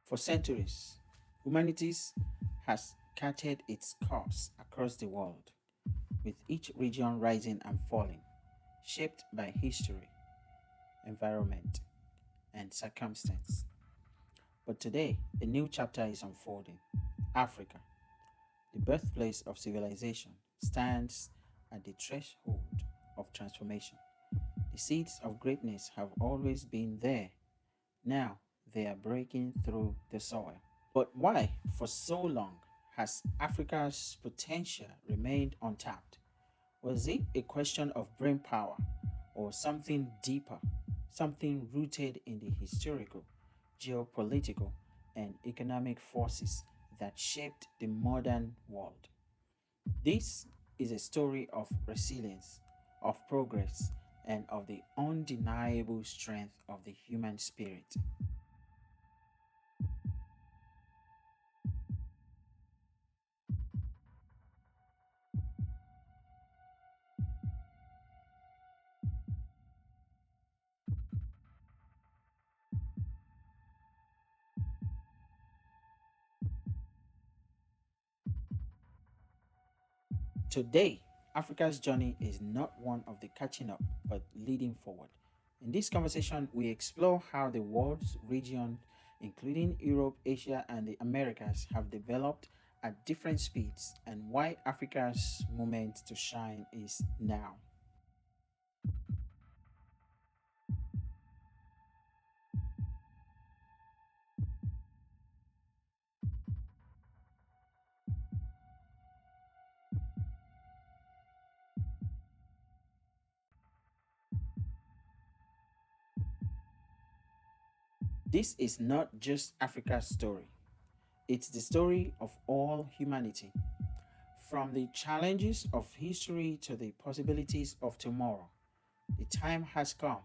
For centuries, humanity has charted its course across the world, with each region rising and falling, shaped by history, environment, and circumstance. But today, a new chapter is unfolding. Africa, the birthplace of civilization, stands at the threshold of transformation. The seeds of greatness have always been there. Now they are breaking through the soil. But why, for so long, has Africa's potential remained untapped? Was it a question of brain power or something deeper, something rooted in the historical, geopolitical, and economic forces that shaped the modern world? This is a story of resilience, of progress, and of the undeniable strength of the human spirit. Today, Africa's journey is not one of the catching up, but leading forward. In this conversation, we explore how the world's region, including Europe, Asia, and the Americas, have developed at different speeds and why Africa's moment to shine is now. This is not just Africa's story, it's the story of all humanity. From the challenges of history to the possibilities of tomorrow, the time has come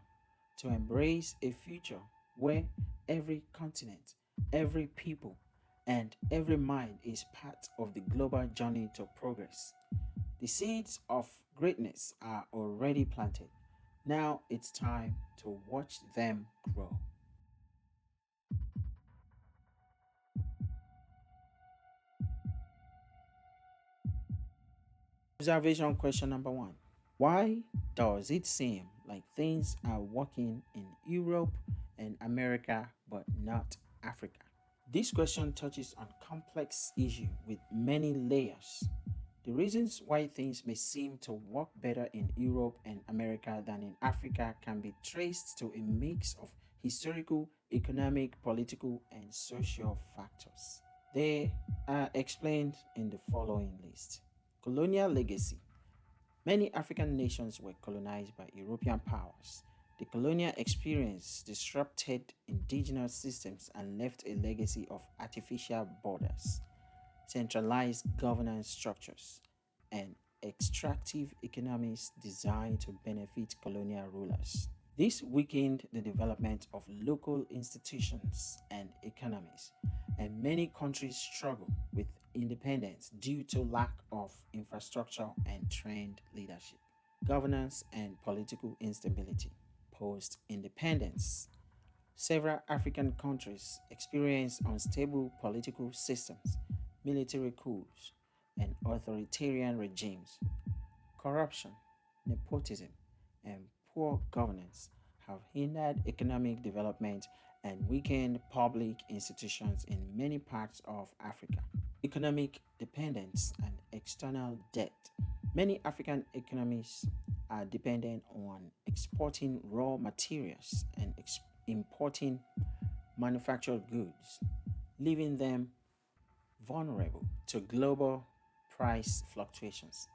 to embrace a future where every continent, every people, and every mind is part of the global journey to progress. The seeds of greatness are already planted. Now it's time to watch them grow. Observation question number one. Why does it seem like things are working in Europe and America but not Africa? This question touches on complex issue with many layers. The reasons why things may seem to work better in Europe and America than in Africa can be traced to a mix of historical, economic, political, and social factors. They are explained in the following list. Colonial legacy. Many African nations were colonized by European powers. The colonial experience disrupted indigenous systems and left a legacy of artificial borders, centralized governance structures, and extractive economies designed to benefit colonial rulers. This weakened the development of local institutions and economies, and many countries struggle with independence due to lack of infrastructure and trained leadership. Governance and political instability. Post independence, several African countries experienced unstable political systems, military coups, and authoritarian regimes. Corruption, nepotism, and poor governance have hindered economic development and weakened public institutions in many parts of Africa. Economic dependence and external debt. Many African economies are dependent on exporting raw materials and importing manufactured goods, leaving them vulnerable to global price fluctuations.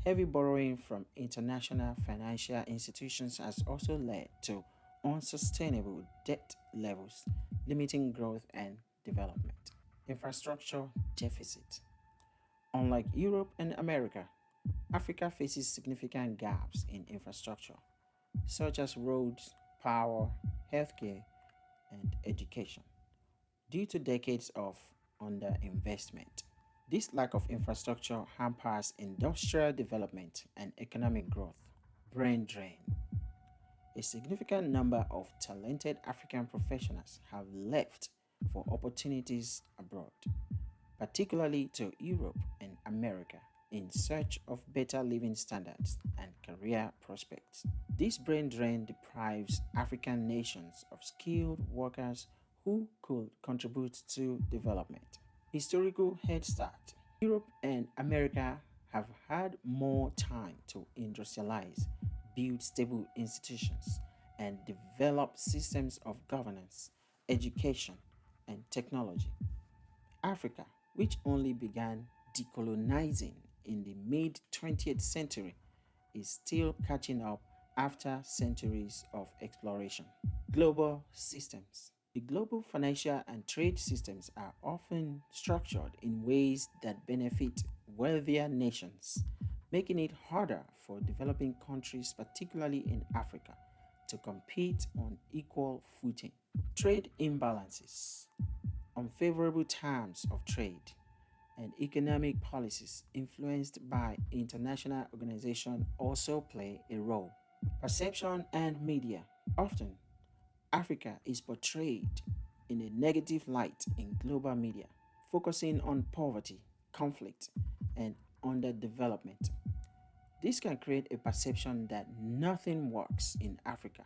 Heavy borrowing from international financial institutions has also led to unsustainable debt levels, limiting growth and development. Infrastructure deficit. Unlike Europe and America, Africa faces significant gaps in infrastructure, such as roads, power, healthcare, and education, due to decades of underinvestment. This lack of infrastructure hampers industrial development and economic growth. Brain drain. A significant number of talented African professionals have left for opportunities abroad, particularly to Europe and America, in search of better living standards and career prospects. This brain drain deprives African nations of skilled workers who could contribute to development. Historical head start. Europe and America have had more time to industrialize, build stable institutions, and develop systems of governance, education, and technology. Africa, which only began decolonizing in the mid 20th century, is still catching up after centuries of exploration. Global systems. The global financial and trade systems are often structured in ways that benefit wealthier nations, making it harder for developing countries, particularly in Africa, to compete on equal footing. Trade imbalances, unfavorable terms of trade, and economic policies influenced by international organizations also play a role. Perception and media. Often, Africa is portrayed in a negative light in global media, focusing on poverty, conflict, and underdevelopment. This can create a perception that nothing works in Africa,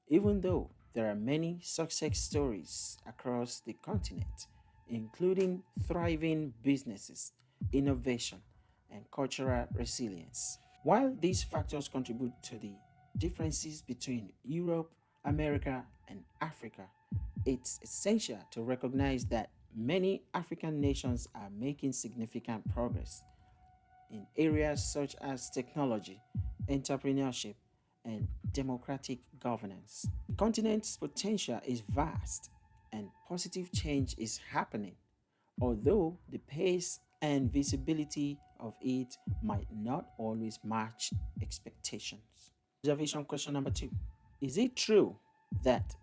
even though there are many success stories across the continent, including thriving businesses, innovation, and cultural resilience. While these factors contribute to the differences between Europe, America, and Africa, it's essential to recognize that many African nations are making significant progress in areas such as technology, entrepreneurship, and democratic governance. The continent's potential is vast and positive change is happening, although the pace and visibility of it might not always match expectations. Observation question number two. Is it true that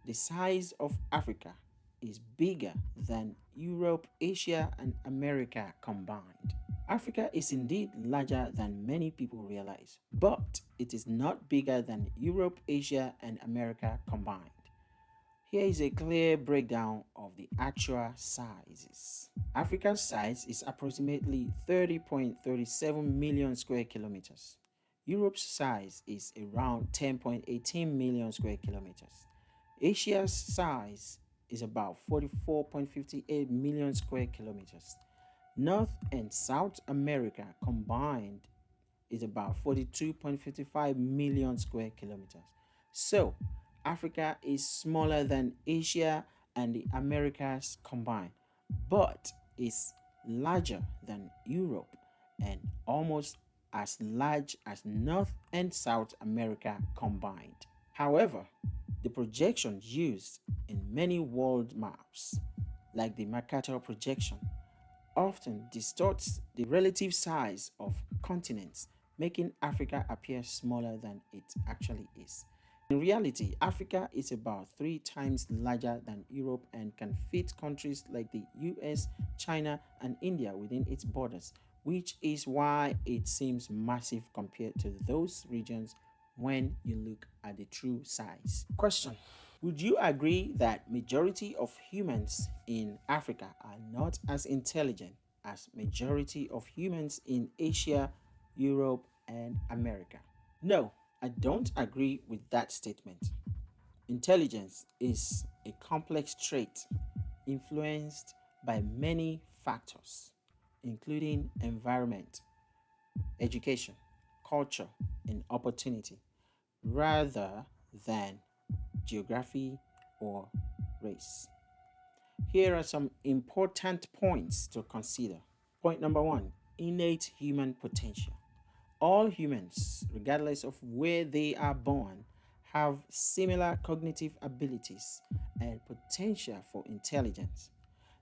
the size of Africa is bigger than Europe, Asia, and America combined? Africa is indeed larger than many people realize, but it is not bigger than Europe, Asia, and America combined. Here is a clear breakdown of the actual sizes. Africa's size is approximately 30.37 million square kilometers. Europe's size is around 10.18 million square kilometers. Asia's size is about 44.58 million square kilometers. North and South America combined is about 42.55 million square kilometers. So, Africa is smaller than Asia and the Americas combined, but is larger than Europe and almost as large as North and South America combined. However, the projections used in many world maps, like the Mercator projection, often distorts the relative size of continents, making Africa appear smaller than it actually is. In reality, Africa is about 3 times larger than Europe and can fit countries like the US, China, and India within its borders, which is why it seems massive compared to those regions when you look at the true size. Question. Would you agree that majority of humans in Africa are not as intelligent as majority of humans in Asia, Europe, and America? No, I don't agree with that statement. Intelligence is a complex trait influenced by many factors, including environment, education, culture, and opportunity, rather than geography or race. Here are some important points to consider. Point number one, innate human potential. All humans, regardless of where they are born, have similar cognitive abilities and potential for intelligence.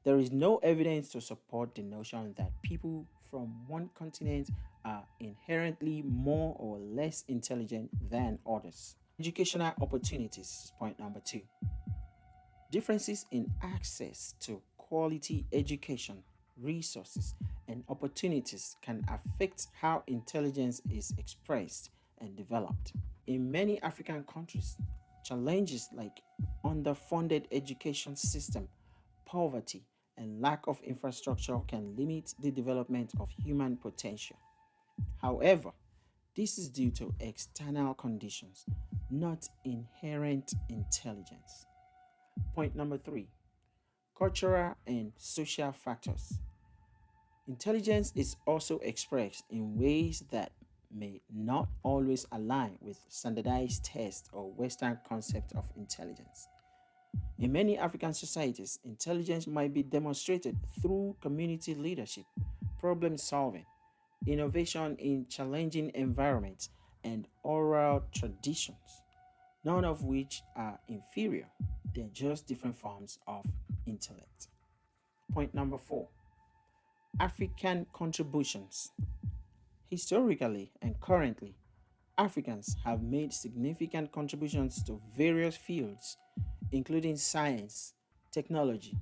There is no evidence to support the notion that people from one continent are inherently more or less intelligent than others. Educational opportunities is point number two. Differences in access to quality education, resources, and opportunities can affect how intelligence is expressed and developed. In many African countries, challenges like underfunded education system, poverty, and lack of infrastructure can limit the development of human potential. However, this is due to external conditions, not inherent intelligence. Point number three, cultural and social factors. Intelligence is also expressed in ways that may not always align with standardized tests or Western concepts of intelligence. In many African societies, intelligence might be demonstrated through community leadership, problem solving, innovation in challenging environments, and oral traditions, none of which are inferior. They're just different forms of intellect. Point number four, African contributions. Historically and currently, Africans have made significant contributions to various fields, including science, technology,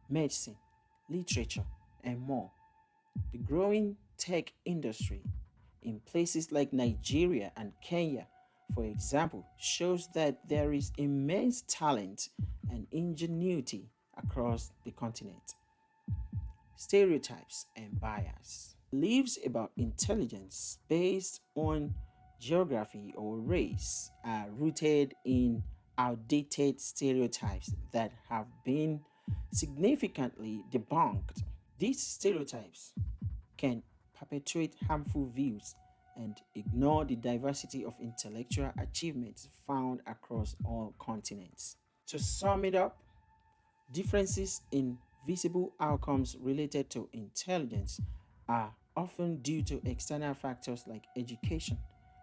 medicine, literature, and more. The growing tech industry in places like Nigeria and Kenya, for example, shows that there is immense talent and ingenuity across the continent. Stereotypes and bias. Beliefs about intelligence based on geography or race are rooted in outdated stereotypes that have been significantly debunked. These stereotypes can perpetuate harmful views and ignore the diversity of intellectual achievements found across all continents. To sum it up, differences in visible outcomes related to intelligence are often due to external factors like education,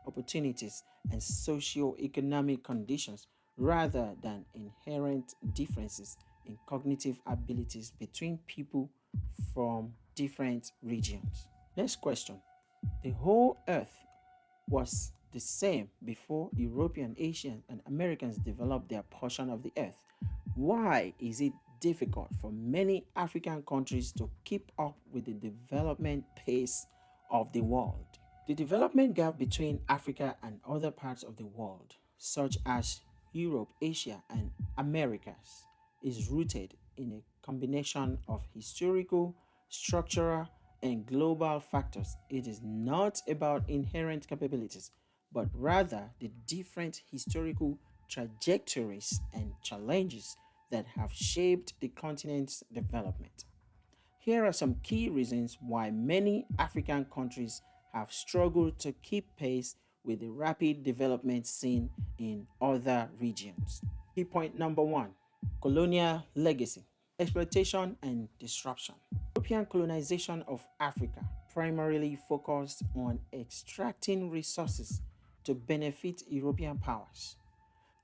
opportunities, and socio-economic conditions rather than inherent differences in cognitive abilities between people from different regions. Next question. The whole earth was the same before European, Asian, and Americans developed their portion of the earth. Why is it difficult for many African countries to keep up with the development pace of the world? The development gap between Africa and other parts of the world, such as Europe, Asia, and Americas, is rooted in a combination of historical, structural, and global factors. It is not about inherent capabilities, but rather the different historical trajectories and challenges that have shaped the continent's development. Here are some key reasons why many African countries have struggled to keep pace with the rapid development seen in other regions. Key point number one, colonial legacy, exploitation and disruption. European colonization of Africa primarily focused on extracting resources to benefit European powers.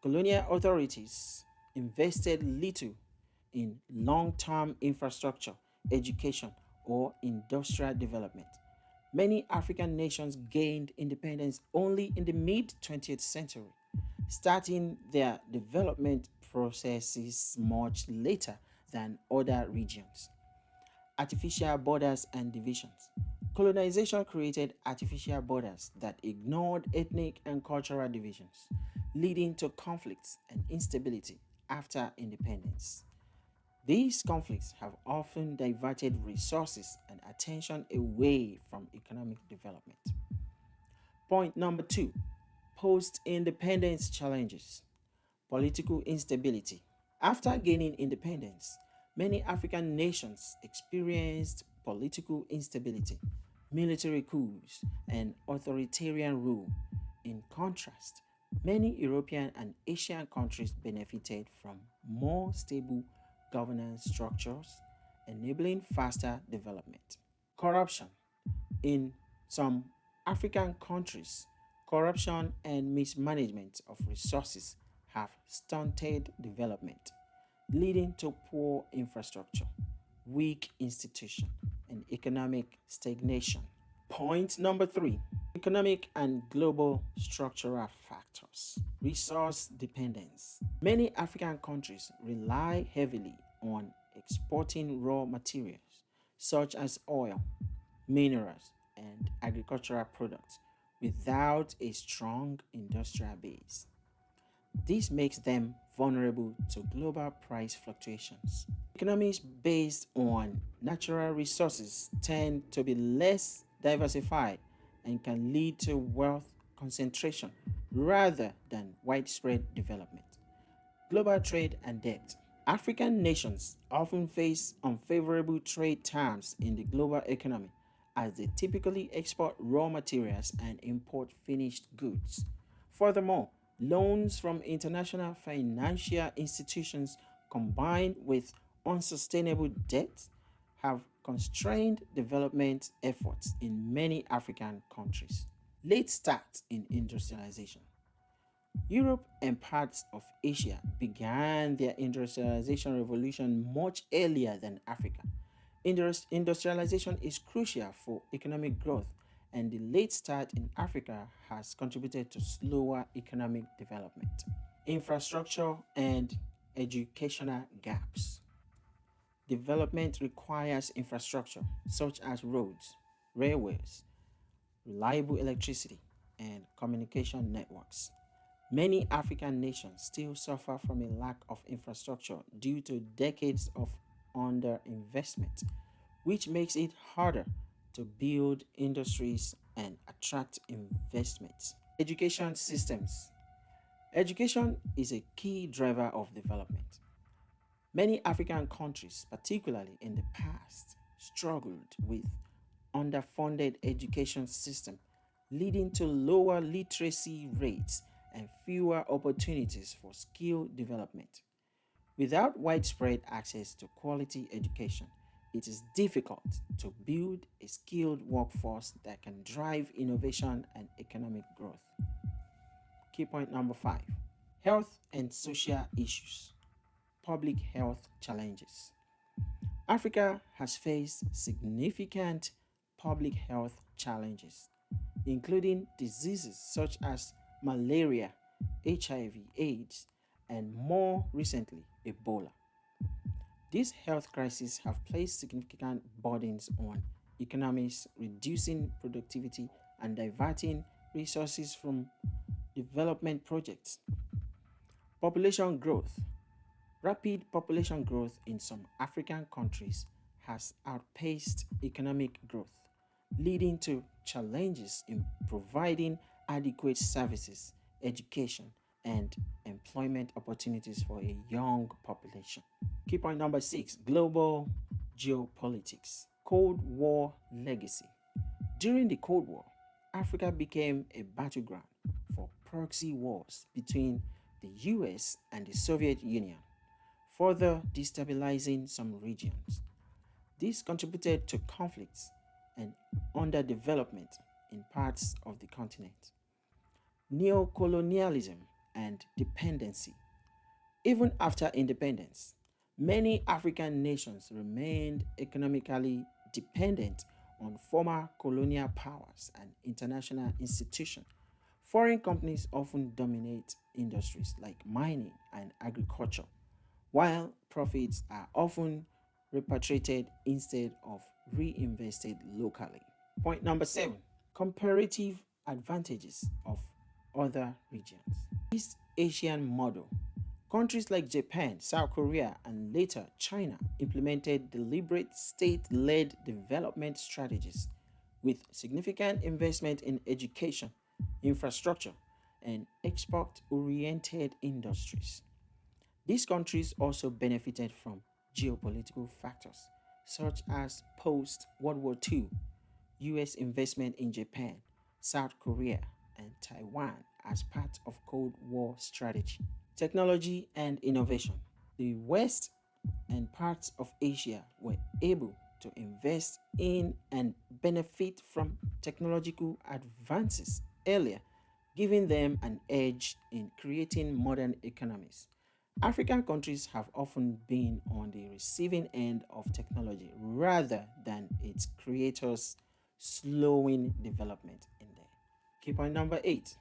Colonial authorities invested little in long term infrastructure, education, or industrial development. Many African nations gained independence only in the mid 20th century, starting their development processes much later than other regions. Artificial borders and divisions. Colonization created artificial borders that ignored ethnic and cultural divisions, leading to conflicts and instability after independence. These conflicts have often diverted resources and attention away from economic development. Point number two, post independence challenges, political instability. After gaining independence, many African nations experienced political instability, military coups, and authoritarian rule. In contrast, many European and Asian countries benefited from more stable governance structures, enabling faster development. Corruption. In some African countries, corruption and mismanagement of resources have stunted development, leading to poor infrastructure, weak institutions, and economic stagnation. Point number three, economic and global structural factors. Resource dependence. Many African countries rely heavily on exporting raw materials such as oil, minerals, and agricultural products without a strong industrial base. This makes them vulnerable to global price fluctuations. Economies based on natural resources tend to be less diversified and can lead to wealth concentration rather than widespread development. Global trade and debt. African nations often face unfavorable trade terms in the global economy as they typically export raw materials and import finished goods. Furthermore, loans from international financial institutions combined with unsustainable debt have constrained development efforts in many African countries. Late start in industrialization. Europe and parts of Asia began their industrialization revolution much earlier than Africa. Industrialization is crucial for economic growth, and the late start in Africa has contributed to slower economic development. Infrastructure and educational gaps. Development requires infrastructure such as roads, railways, reliable electricity, and communication networks. Many African nations still suffer from a lack of infrastructure due to decades of underinvestment, which makes it harder to build industries and attract investments. Education systems. Education is a key driver of development. Many African countries, particularly in the past, struggled with underfunded education system, leading to lower literacy rates and fewer opportunities for skill development. Without widespread access to quality education, it is difficult to build a skilled workforce that can drive innovation and economic growth. Key point number 5: health and social issues, public health challenges. Africa has faced significant public health challenges, including diseases such as malaria, HIV/AIDS, and more recently, Ebola. These health crises have placed significant burdens on economies, reducing productivity and diverting resources from development projects. Population growth. Rapid population growth in some African countries has outpaced economic growth, leading to challenges in providing adequate services, education, and employment opportunities for a young population. Key point number 6: global geopolitics, Cold War legacy. During the Cold War, Africa became a battleground for proxy wars between the US and the Soviet Union, further destabilizing some regions. This contributed to conflicts and underdevelopment in parts of the continent. Neocolonialism and dependency. Even after independence, many African nations remained economically dependent on former colonial powers and international institutions. Foreign companies often dominate industries like mining and agriculture, while profits are often repatriated instead of reinvested locally. Point number 7: comparative advantages of other regions. East Asian model. Countries like Japan, South Korea, and later China implemented deliberate state led development strategies with significant investment in education, infrastructure, and export oriented industries. These countries also benefited from geopolitical factors such as post World War II US investment in Japan, South Korea, and Taiwan as part of Cold War strategy. Technology and innovation. The West and parts of Asia were able to invest in and benefit from technological advances earlier, giving them an edge in creating modern economies. African countries have often been on the receiving end of technology rather than its creators, slowing development in there. Key point number 8: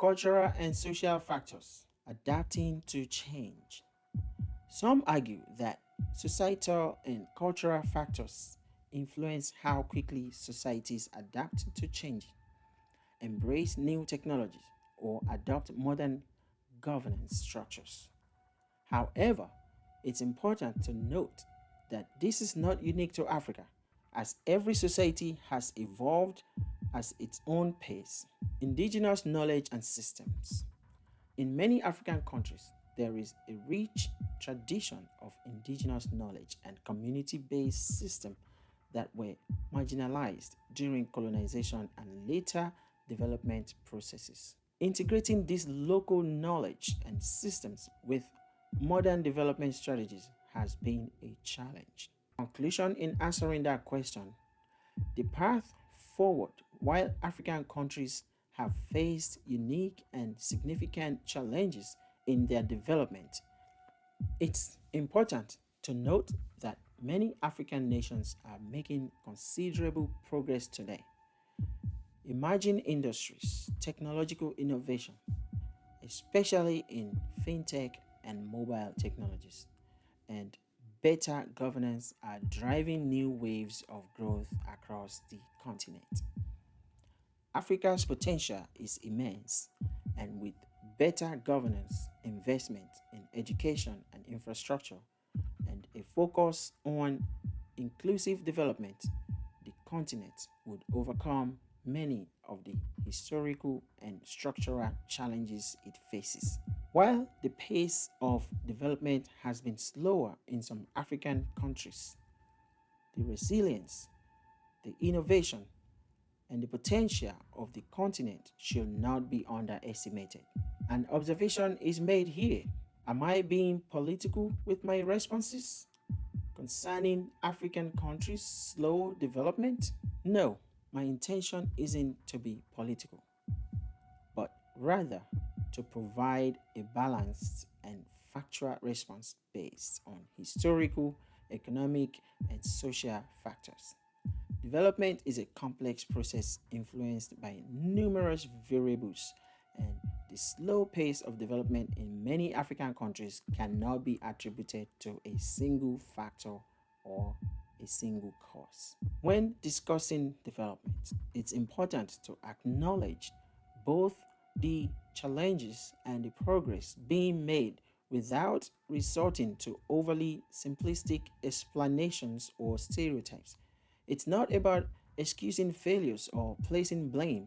cultural and social factors, adapting to change. Some argue that societal and cultural factors influence how quickly societies adapt to change, embrace new technologies, or adopt modern governance structures. However, It's important to note that this is not unique to Africa, as every society has evolved at its own pace. Indigenous knowledge and systems. In many African countries, there is a rich tradition of indigenous knowledge and community based systems that were marginalized during colonization and later development processes. Integrating this local knowledge and systems with modern development strategies has been a challenge. Conclusion in answering that question: the path forward, while African countries have faced unique and significant challenges in their development, it's important to note that many African nations are making considerable progress today. Emerging industries, technological innovation, especially in fintech and mobile technologies, and better governance are driving new waves of growth across the continent. Africa's potential is immense, and with better governance, investment in education and infrastructure, and a focus on inclusive development, the continent would overcome many of the historical and structural challenges it faces. While the pace of development has been slower in some African countries, the resilience, the innovation, and the potential of the continent should not be underestimated. An observation is made here. Am I being political with my responses concerning African countries' slow development? No, my intention isn't to be political, but rather to provide a balanced and factual response based on historical, economic, and social factors. Development is a complex process influenced by numerous variables, and the slow pace of development in many African countries cannot be attributed to a single factor or a single cause. When discussing development, it's important to acknowledge both the challenges and the progress being made without resorting to overly simplistic explanations or stereotypes. It's not about excusing failures or placing blame,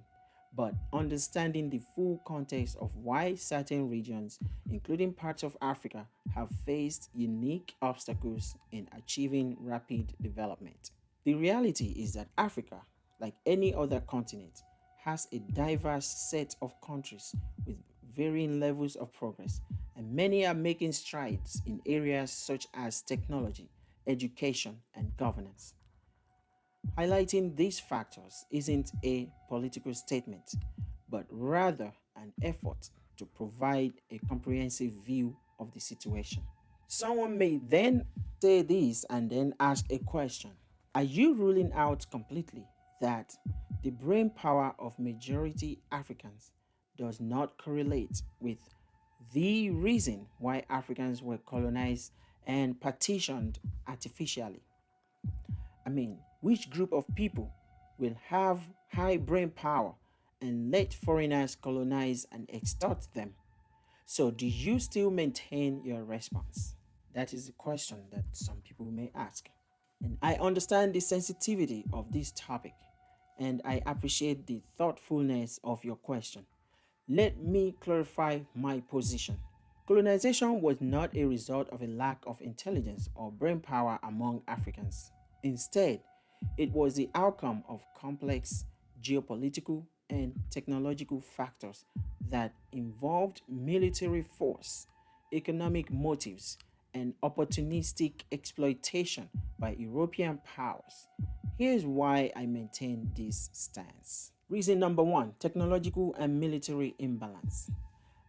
but understanding the full context of why certain regions, including parts of Africa, have faced unique obstacles in achieving rapid development. The reality is that Africa, like any other continent, has a diverse set of countries with varying levels of progress, and many are making strides in areas such as technology, education, and governance. Highlighting these factors isn't a political statement, but rather an effort to provide a comprehensive view of the situation. Someone may then say this and then ask a question: are you ruling out completely that the brain power of majority Africans does not correlate with the reason why Africans were colonized and partitioned artificially? I mean, which group of people will have high brain power and let foreigners colonize and extort them? So, do you still maintain your response? That is the question that some people may ask. And I understand the sensitivity of this topic, and I appreciate the thoughtfulness of your question. Let me clarify my position. Colonization was not a result of a lack of intelligence or brain power among Africans. Instead, it was the outcome of complex geopolitical and technological factors that involved military force, economic motives, and opportunistic exploitation by European powers. Here's why I maintain this stance. Reason number one: technological and military imbalance.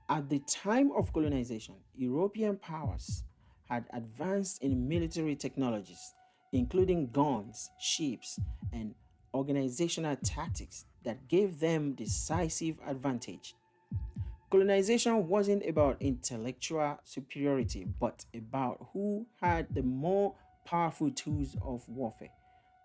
At the time of colonization, European powers had advanced in military technologies, including guns, ships, and organizational tactics that gave them decisive advantage. Colonization wasn't about intellectual superiority, but about who had the more powerful tools of warfare.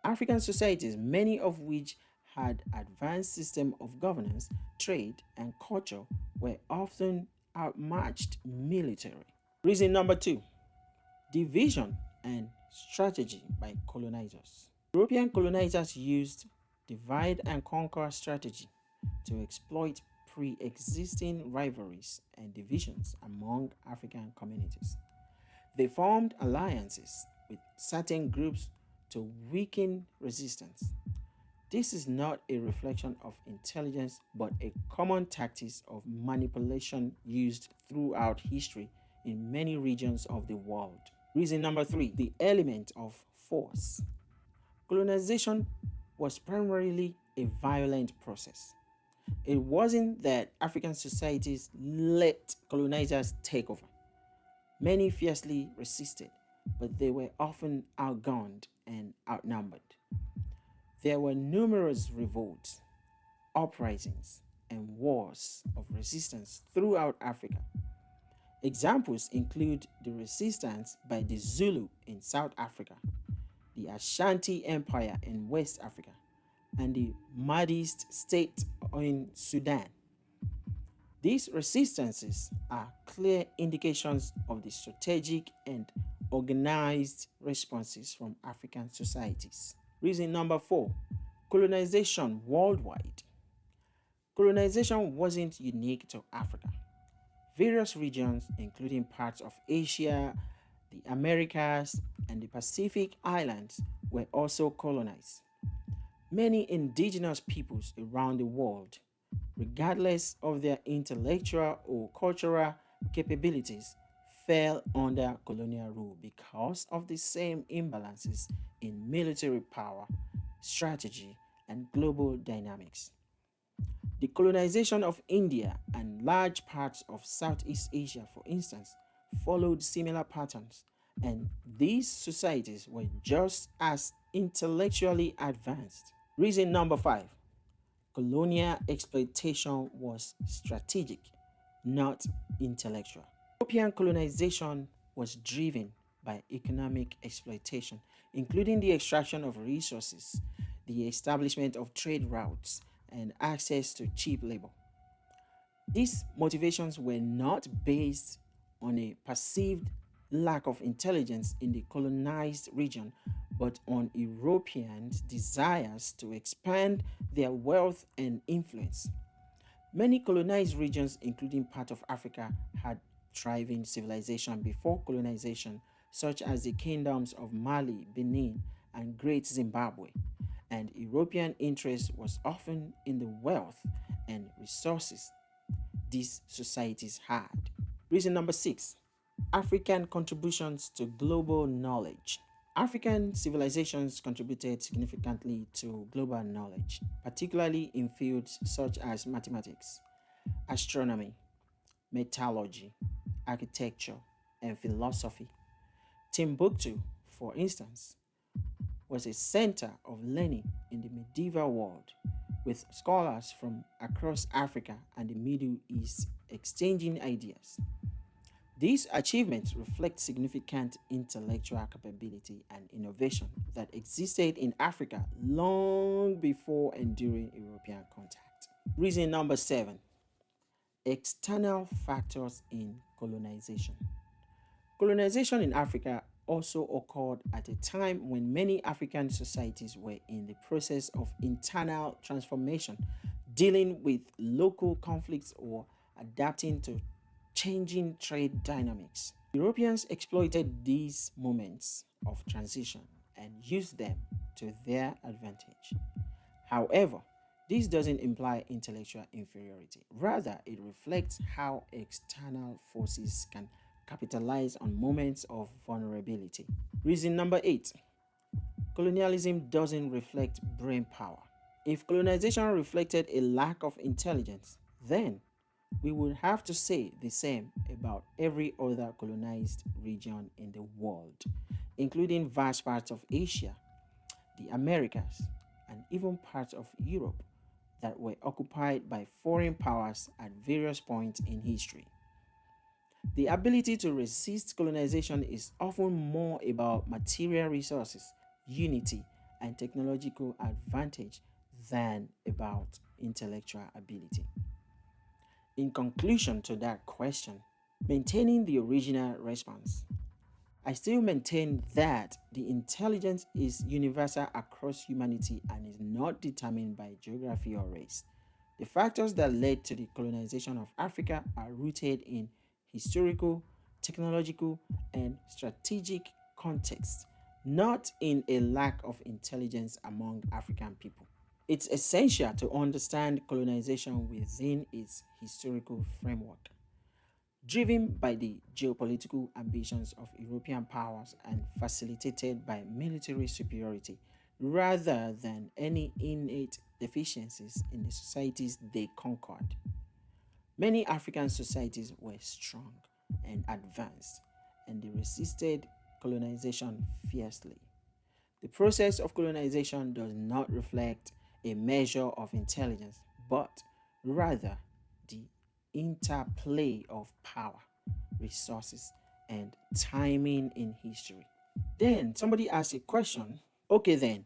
African societies, many of which had advanced systems of governance, trade, and culture, were often outmatched militarily. Reason number two: Division and strategy by colonizers. European colonizers used divide and conquer strategy to exploit pre-existing rivalries and divisions among African communities. They formed alliances with certain groups to weaken resistance. This is not a reflection of intelligence but a common tactic of manipulation used throughout history in many regions of the world. Reason number three, the element of force. Colonization was primarily a violent process. It wasn't that African societies let colonizers take over. Many fiercely resisted, but they were often outgunned and outnumbered. There were numerous revolts, uprisings, and wars of resistance throughout Africa. Examples include the resistance by the Zulu in South Africa, the Ashanti Empire in West Africa, and the Mahdist state in Sudan. These resistances are clear indications of the strategic and organized responses from African societies. Reason number four, colonization worldwide. Colonization wasn't unique to Africa. Various regions, including parts of Asia, the Americas, and the Pacific Islands, were also colonized. Many indigenous peoples around the world, regardless of their intellectual or cultural capabilities, fell under colonial rule because of the same imbalances in military power, strategy, and global dynamics. The colonization of India and large parts of Southeast Asia, for instance, followed similar patterns, and these societies were just as intellectually advanced. Reason number five, colonial exploitation was strategic, not intellectual. European colonization was driven by economic exploitation, including the extraction of resources, the establishment of trade routes, and access to cheap labor. These motivations were not based on a perceived lack of intelligence in the colonized region, but on Europeans' desires to expand their wealth and influence. Many colonized regions, including part of Africa, had thriving civilization before colonization, such as the kingdoms of Mali, Benin, and Great Zimbabwe. And European interest was often in the wealth and resources these societies had. Reason number six, African contributions to global knowledge. African civilizations contributed significantly to global knowledge, particularly in fields such as mathematics, astronomy, metallurgy, architecture, and philosophy. Timbuktu, for instance, was a center of learning in the medieval world, with scholars from across Africa and the Middle East exchanging ideas. These achievements reflect significant intellectual capability and innovation that existed in Africa long before and during European contact. Reason number seven, external factors in colonization. Colonization in Africa also occurred at a time when many African societies were in the process of internal transformation, dealing with local conflicts or adapting to changing trade dynamics. Europeans exploited these moments of transition and used them to their advantage. However, this doesn't imply intellectual inferiority. Rather, it reflects how external forces can capitalize on moments of vulnerability. Reason number eight, colonialism doesn't reflect brain power. If colonization reflected a lack of intelligence, then we would have to say the same about every other colonized region in the world, including vast parts of Asia, the Americas, and even parts of Europe that were occupied by foreign powers at various points in history. The ability to resist colonization is often more about material resources, unity, and technological advantage than about intellectual ability. In conclusion to that question, maintaining the original response, I still maintain that the intelligence is universal across humanity and is not determined by geography or race. The factors that led to the colonization of Africa are rooted in historical, technological, and strategic context, not in a lack of intelligence among African people. It's essential to understand colonization within its historical framework. Driven by the geopolitical ambitions of European powers and facilitated by military superiority rather than any innate deficiencies in the societies they conquered. Many African societies were strong and advanced, and they resisted colonization fiercely. The process of colonization does not reflect a measure of intelligence, but rather the interplay of power, resources, and timing in history. Then somebody asks a question, okay, then,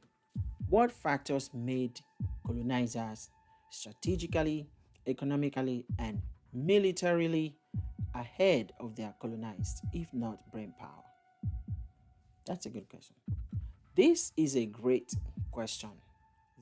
what factors made colonizers strategically, economically, and militarily ahead of their colonized, if not brain power? That's a good question. This is a great question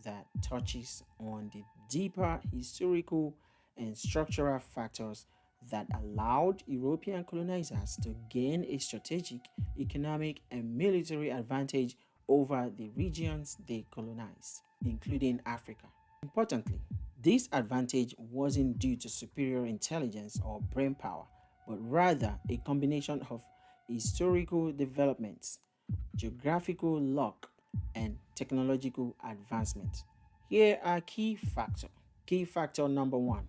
that touches on the deeper historical and structural factors that allowed European colonizers to gain a strategic, economic, and military advantage over the regions they colonized, including Africa. Importantly, this advantage wasn't due to superior intelligence or brain power, but rather a combination of historical developments, geographical luck, and technological advancement. Here are key factors. Key factor number one,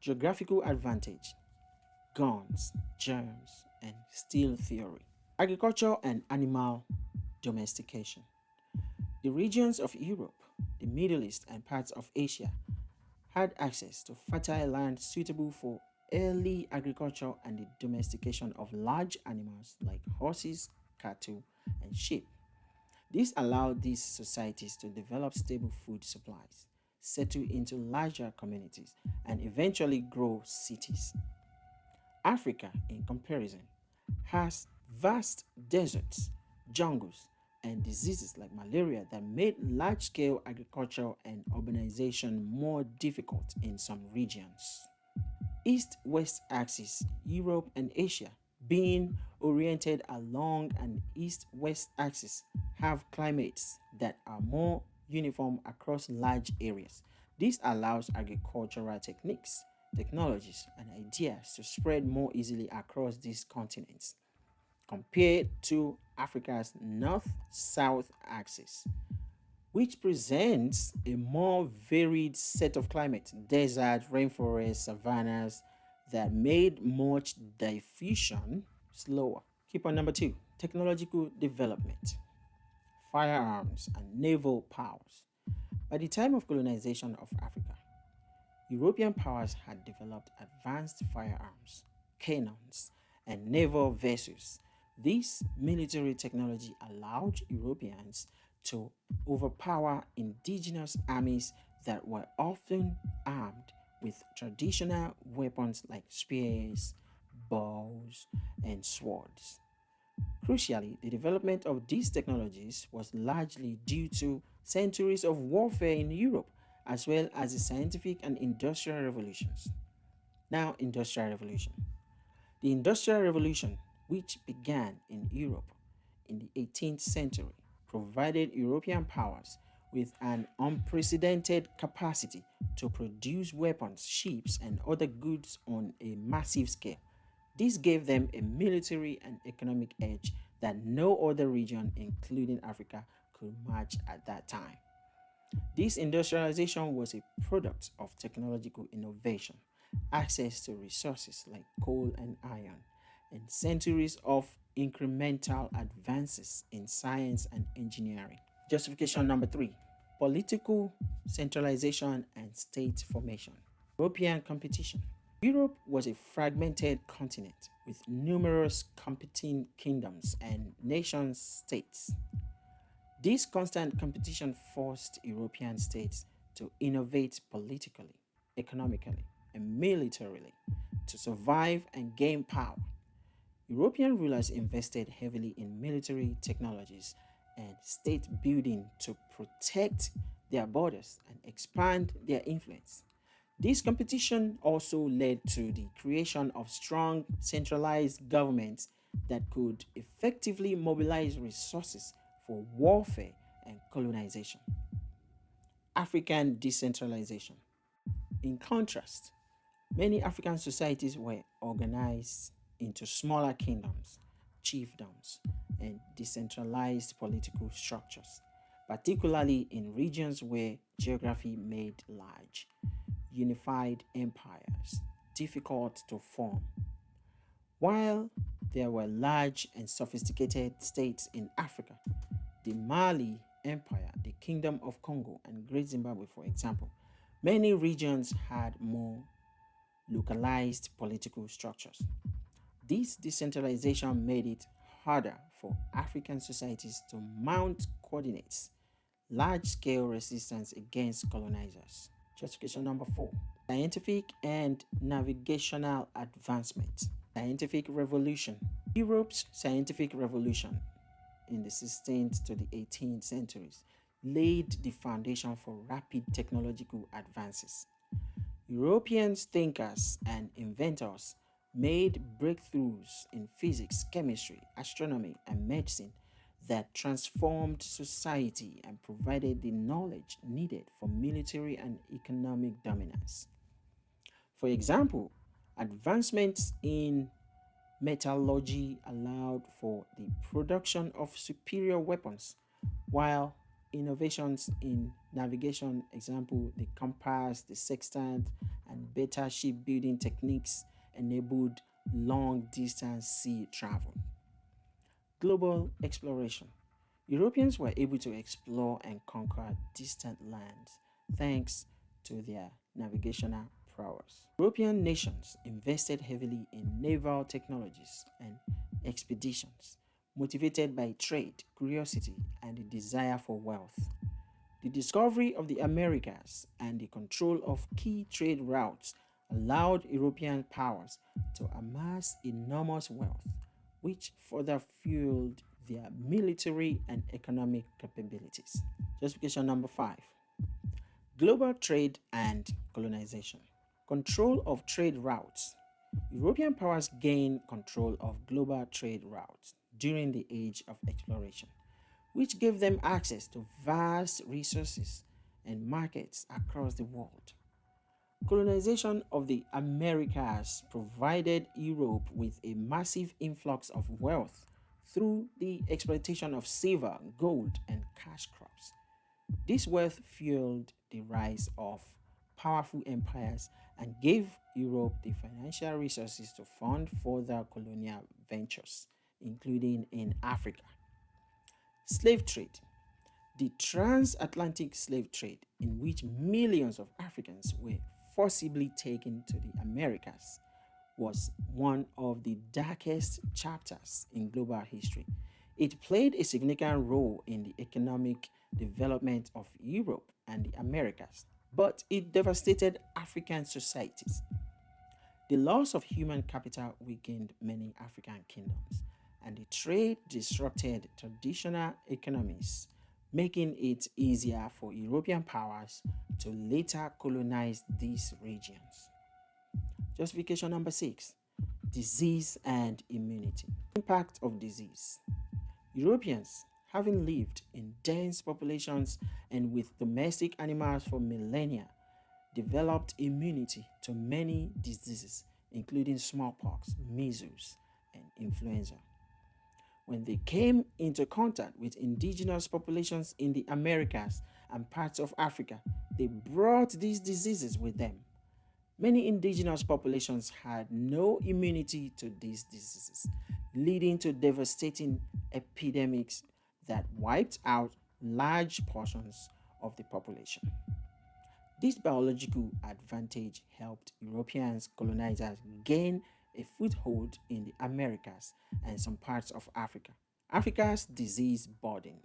geographical advantage, guns, germs, and steel theory. Agriculture and animal domestication. The regions of Europe, the Middle East, and parts of Asia had access to fertile land suitable for early agriculture and the domestication of large animals like horses, cattle, and sheep. This allowed these societies to develop stable food supplies, settle into larger communities, and eventually grow cities. Africa, in comparison, has vast deserts, jungles, and diseases like malaria that made large scale agriculture and urbanization more difficult in some regions. East West axis, Europe and Asia, being oriented along an east west axis, have climates that are more uniform across large areas. This allows agricultural techniques, technologies, and ideas to spread more easily across these continents compared to Africa's north south axis, which presents a more varied set of climates, deserts, rainforests, savannas, that made much diffusion slower. Key point number two, technological development, firearms, and naval powers. By the time of colonization of Africa, European powers had developed advanced firearms, cannons, and naval vessels. This military technology allowed Europeans to overpower indigenous armies that were often armed with traditional weapons like spears, bows, and swords. Crucially, the development of these technologies was largely due to centuries of warfare in Europe, as well as the scientific and industrial revolutions. Now, industrial revolution. The industrial revolution, which began in Europe in the 18th century, provided European powers with an unprecedented capacity to produce weapons, ships, and other goods on a massive scale. This gave them a military and economic edge that no other region, including Africa, could match at that time. This industrialization was a product of technological innovation, access to resources like coal and iron, and centuries of incremental advances in science and engineering. Justification number three, political centralization and state formation. European competition. Europe was a fragmented continent with numerous competing kingdoms and nation states. This constant competition forced European states to innovate politically, economically, and militarily to survive and gain power. European rulers invested heavily in military technologies and state building to protect their borders and expand their influence. This competition also led to the creation of strong centralized governments that could effectively mobilize resources for warfare and colonization. African decentralization. In contrast, many African societies were organized into smaller kingdoms, chiefdoms, and decentralized political structures, particularly in regions where geography made large, unified empires difficult to form. While there were large and sophisticated states in Africa, the Mali Empire, the Kingdom of Congo, and Great Zimbabwe, for example, many regions had more localized political structures. This decentralization made it harder for African societies to mount coordinates, large scale resistance against colonizers. Justification number four, scientific and navigational advancement. Scientific revolution. Europe's scientific revolution in the 16th to the 18th centuries laid the foundation for rapid technological advances. European thinkers and inventors made breakthroughs in physics, chemistry, astronomy, and medicine that transformed society and provided the knowledge needed for military and economic dominance. For example, advancements in metallurgy allowed for the production of superior weapons, while innovations in navigation, example, the compass, the sextant, and better shipbuilding techniques enabled long distance sea travel. Global exploration. Europeans were able to explore and conquer distant lands thanks to their navigational prowess. European nations invested heavily in naval technologies and expeditions, motivated by trade, curiosity, and the desire for wealth. The discovery of the Americas and the control of key trade routes allowed European powers to amass enormous wealth, which further fueled their military and economic capabilities. Justification number five, global trade and colonization. Control of trade routes. European powers gained control of global trade routes during the age of exploration, which gave them access to vast resources and markets across the world. Colonization of the Americas provided Europe with a massive influx of wealth through the exploitation of silver, gold, and cash crops. This wealth fueled the rise of powerful empires and gave Europe the financial resources to fund further colonial ventures, including in Africa. Slave trade. The transatlantic slave trade, in which millions of Africans were forcibly taken to the Americas, was one of the darkest chapters in global history. It played a significant role in the economic development of Europe and the Americas, but it devastated African societies. The loss of human capital weakened many African kingdoms, and the trade disrupted traditional economies, making it easier for European powers to later colonize these regions. Justification number six, disease and immunity. Impact of disease. Europeans, having lived in dense populations and with domestic animals for millennia, developed immunity to many diseases, including smallpox, measles, and influenza. When they came into contact with indigenous populations in the Americas and parts of Africa, they brought these diseases with them. Many indigenous populations had no immunity to these diseases, leading to devastating epidemics that wiped out large portions of the population. This biological advantage helped European colonizers gain a foothold in the Americas and some parts of Africa. Africa's disease burden.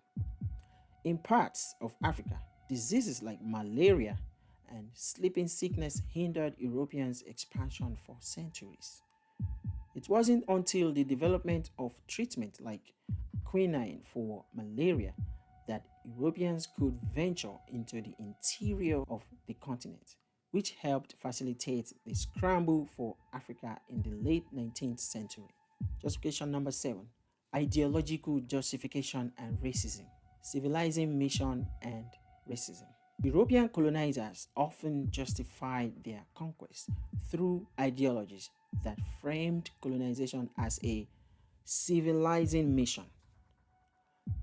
In parts of Africa, diseases like malaria and sleeping sickness hindered Europeans' expansion for centuries. It wasn't until the development of treatment like quinine for malaria that Europeans could venture into the interior of the continent, which helped facilitate the scramble for Africa in the late 19th century. Justification number 7: ideological justification and racism, civilizing mission and racism. European colonizers often justified their conquest through ideologies that framed colonization as a civilizing mission.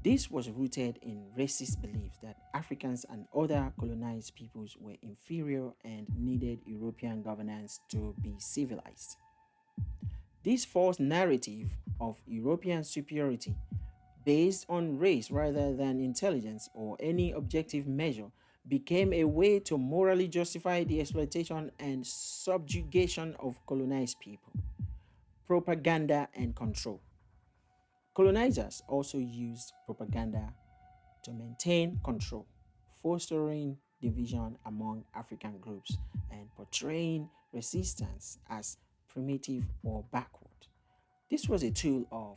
This was rooted in racist beliefs that Africans and other colonized peoples were inferior and needed European governance to be civilized. This false narrative of European superiority based on race rather than intelligence or any objective measure became a way to morally justify the exploitation and subjugation of colonized people. Propaganda and control. Colonizers also used propaganda to maintain control, fostering division among African groups and portraying resistance as primitive or backward. This was a tool of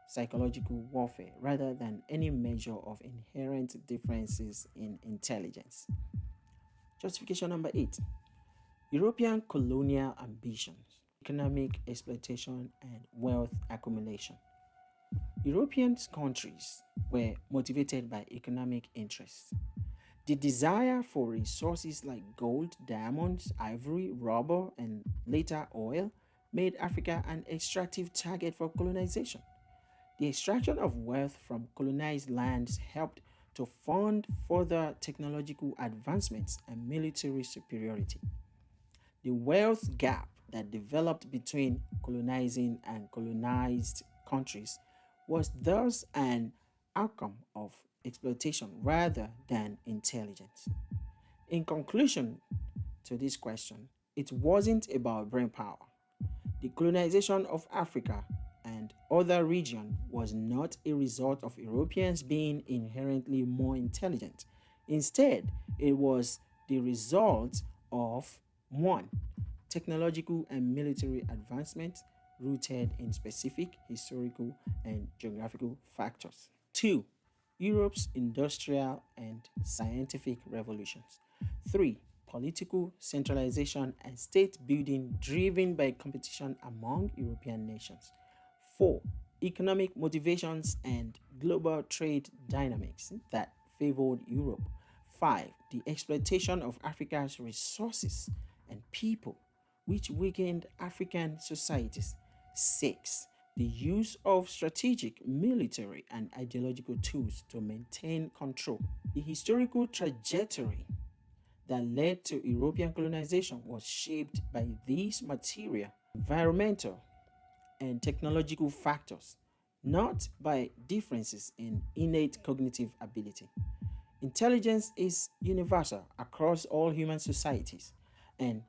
psychological warfare rather than any measure of inherent differences in intelligence. Justification number 8: European colonial ambitions, economic exploitation, and wealth accumulation. European countries were motivated by economic interests. The desire for resources like gold, diamonds, ivory, rubber, and later oil made Africa an extractive target for colonization. The extraction of wealth from colonized lands helped to fund further technological advancements and military superiority. The wealth gap that developed between colonizing and colonized countries was thus an outcome of exploitation rather than intelligence. In conclusion to this question, it wasn't about brain power. The colonization of Africa and other regions was not a result of Europeans being inherently more intelligent. Instead, it was the result of 1. Technological and military advancement rooted in specific historical and geographical factors. 2. Europe's industrial and scientific revolutions. 3. Political centralization and state building driven by competition among European nations. 4. Economic motivations and global trade dynamics that favored Europe. 5. The exploitation of Africa's resources and people, which weakened African societies. 6. The use of strategic, military, and ideological tools to maintain control. The historical trajectory that led to European colonization was shaped by these material, environmental, and technological factors, not by differences in innate cognitive ability. Intelligence is universal across all human societies, and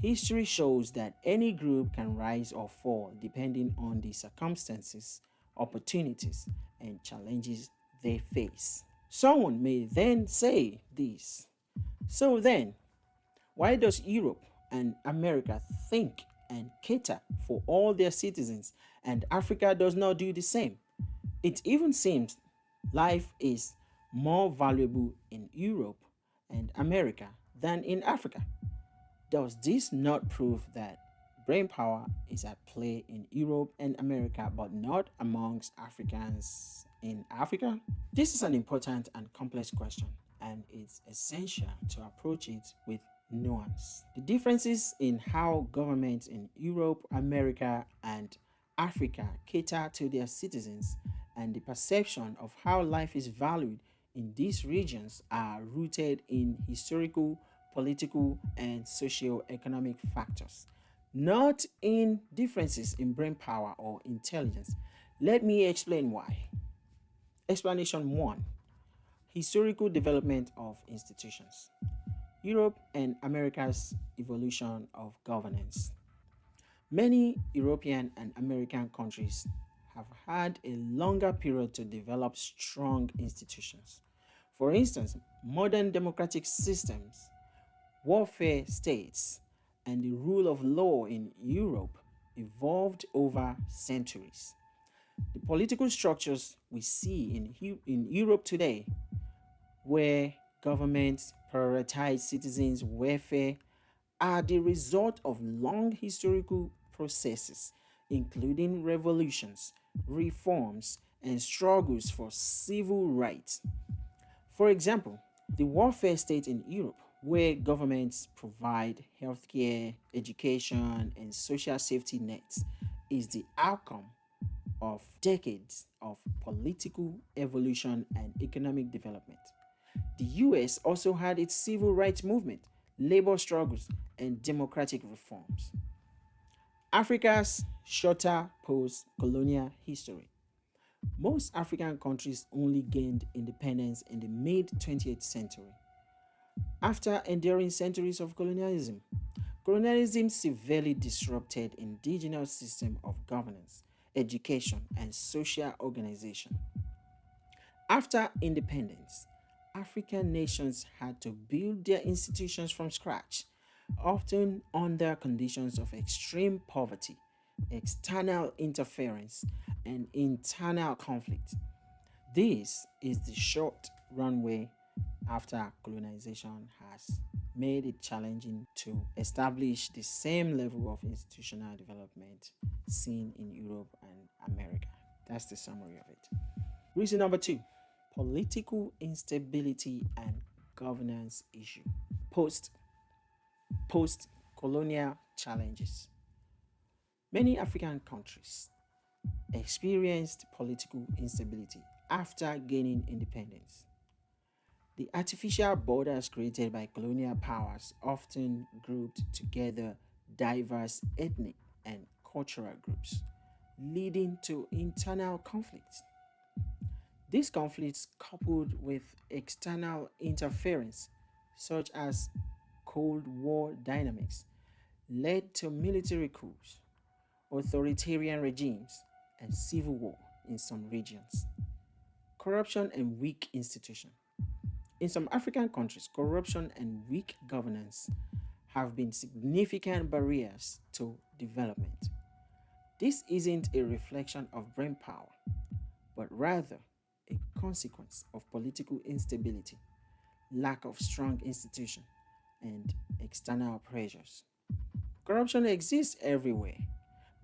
history shows that any group can rise or fall depending on the circumstances, opportunities, and challenges they face. Someone may then say this: so then, why does Europe and America think and cater for all their citizens and Africa does not do the same? It even seems life is more valuable in Europe and America than in Africa. Does this not prove that brain power is at play in Europe and America but not amongst Africans in Africa? This is an important and complex question, and it's essential to approach it with nuance. The differences in how governments in Europe, America, and Africa cater to their citizens and the perception of how life is valued in these regions are rooted in historical, political, and socio-economic factors, not in differences in brain power or intelligence. Let me explain why. Explanation 1: Historical development of institutions. Europe and America's evolution of governance. Many European and American countries have had a longer period to develop strong institutions. For instance, modern democratic systems, warfare states, and the rule of law in Europe evolved over centuries. The political structures we see in Europe today, where governments prioritize citizens' welfare, are the result of long historical processes, including revolutions, reforms, and struggles for civil rights. For example, the welfare state in Europe, where governments provide healthcare, education, and social safety nets, is the outcome of decades of political evolution and economic development. The US also had its civil rights movement, labor struggles, and democratic reforms. Africa's shorter post colonial history. Most African countries only gained independence in the mid 20th century. After enduring centuries of colonialism, colonialism severely disrupted indigenous systems of governance, education, and social organization. After independence, African nations had to build their institutions from scratch, often under conditions of extreme poverty, external interference, and internal conflict. This is the short runway after colonization has made it challenging to establish the same level of institutional development seen in Europe and America. That's the summary of it. Reason number two, political instability and governance issue. Post post colonial challenges. Many African countries experienced political instability after gaining independence. The artificial borders created by colonial powers often grouped together diverse ethnic and cultural groups, leading to internal conflicts. These conflicts, coupled with external interference, such as Cold War dynamics, led to military coups, authoritarian regimes, and civil war in some regions. Corruption and weak institutions. In some African countries, corruption and weak governance have been significant barriers to development. This isn't a reflection of brain power, but rather a consequence of political instability, lack of strong institutions, and external pressures. Corruption exists everywhere,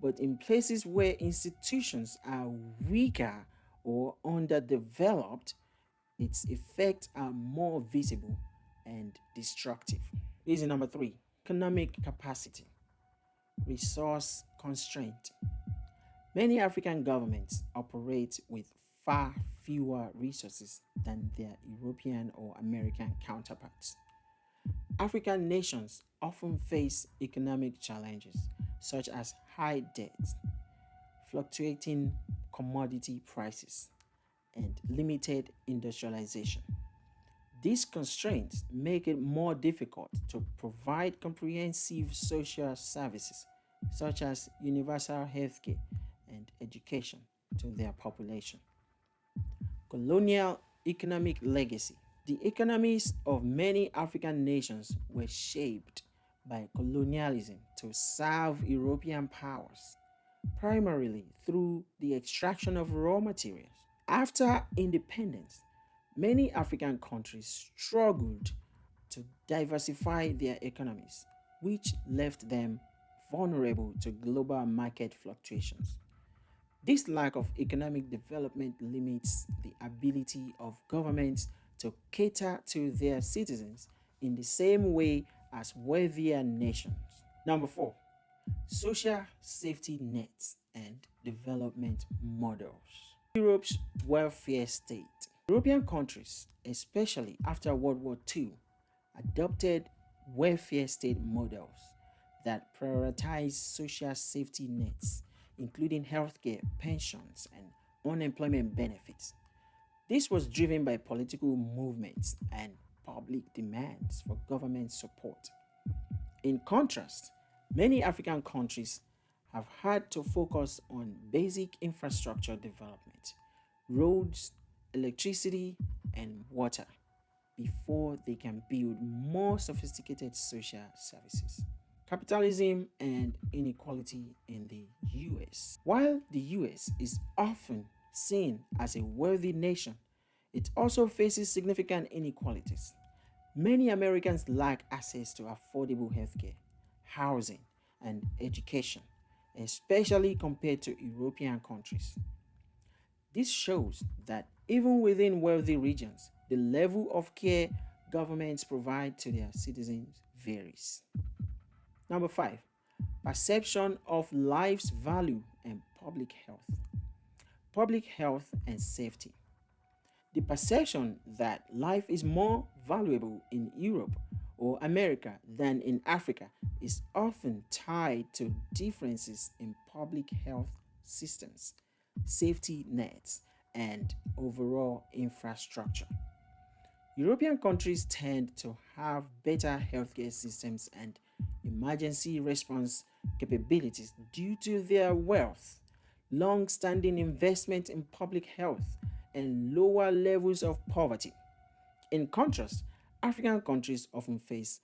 but in places where institutions are weaker or underdeveloped, its effects are more visible and destructive. Reason number three, economic capacity, resource constraint. Many African governments operate with far fewer resources than their European or American counterparts. African nations often face economic challenges such as high debt, fluctuating commodity prices, and limited industrialization. These constraints make it more difficult to provide comprehensive social services such as universal healthcare and education to their population. Colonial economic legacy. The economies of many African nations were shaped by colonialism to serve European powers, primarily through the extraction of raw materials. After independence, many African countries struggled to diversify their economies, which left them vulnerable to global market fluctuations. This lack of economic development limits the ability of governments to cater to their citizens in the same way as wealthier nations. Number four, social safety nets and development models. Europe's welfare state. European countries, especially after World War II, adopted welfare state models that prioritize social safety nets, including healthcare, pensions, and unemployment benefits. This was driven by political movements and public demands for government support. In contrast, many African countries have had to focus on basic infrastructure development, roads, electricity, and water before they can build more sophisticated social services. Capitalism and inequality in the US. While the US is often seen as a wealthy nation, it also faces significant inequalities. Many Americans lack access to affordable healthcare, housing, and education, especially compared to European countries. This shows that even within wealthy regions, the level of care governments provide to their citizens varies. Number five, perception of life's value and public health. Public health and safety. The perception that life is more valuable in Europe or America than in Africa is often tied to differences in public health systems, safety nets, and overall infrastructure. European countries tend to have better healthcare systems and emergency response capabilities due to their wealth, long standing investment in public health, and lower levels of poverty. In contrast, African countries often face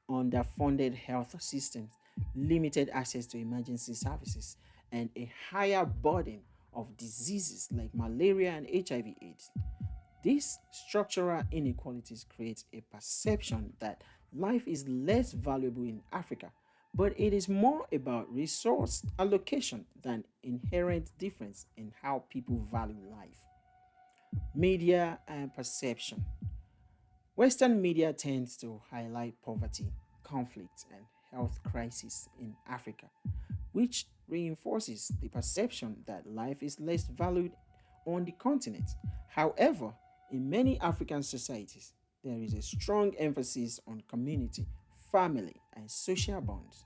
underfunded health systems, limited access to emergency services, and a higher burden of diseases like malaria and HIV/AIDS. These structural inequalities create a perception that life is less valuable in Africa, but it is more about resource allocation than inherent difference in how people value life. Media and perception. Western media tends to highlight poverty, conflict, and health crises in Africa, which reinforces the perception that life is less valued on the continent. However, in many African societies, there is a strong emphasis on community, family, and social bonds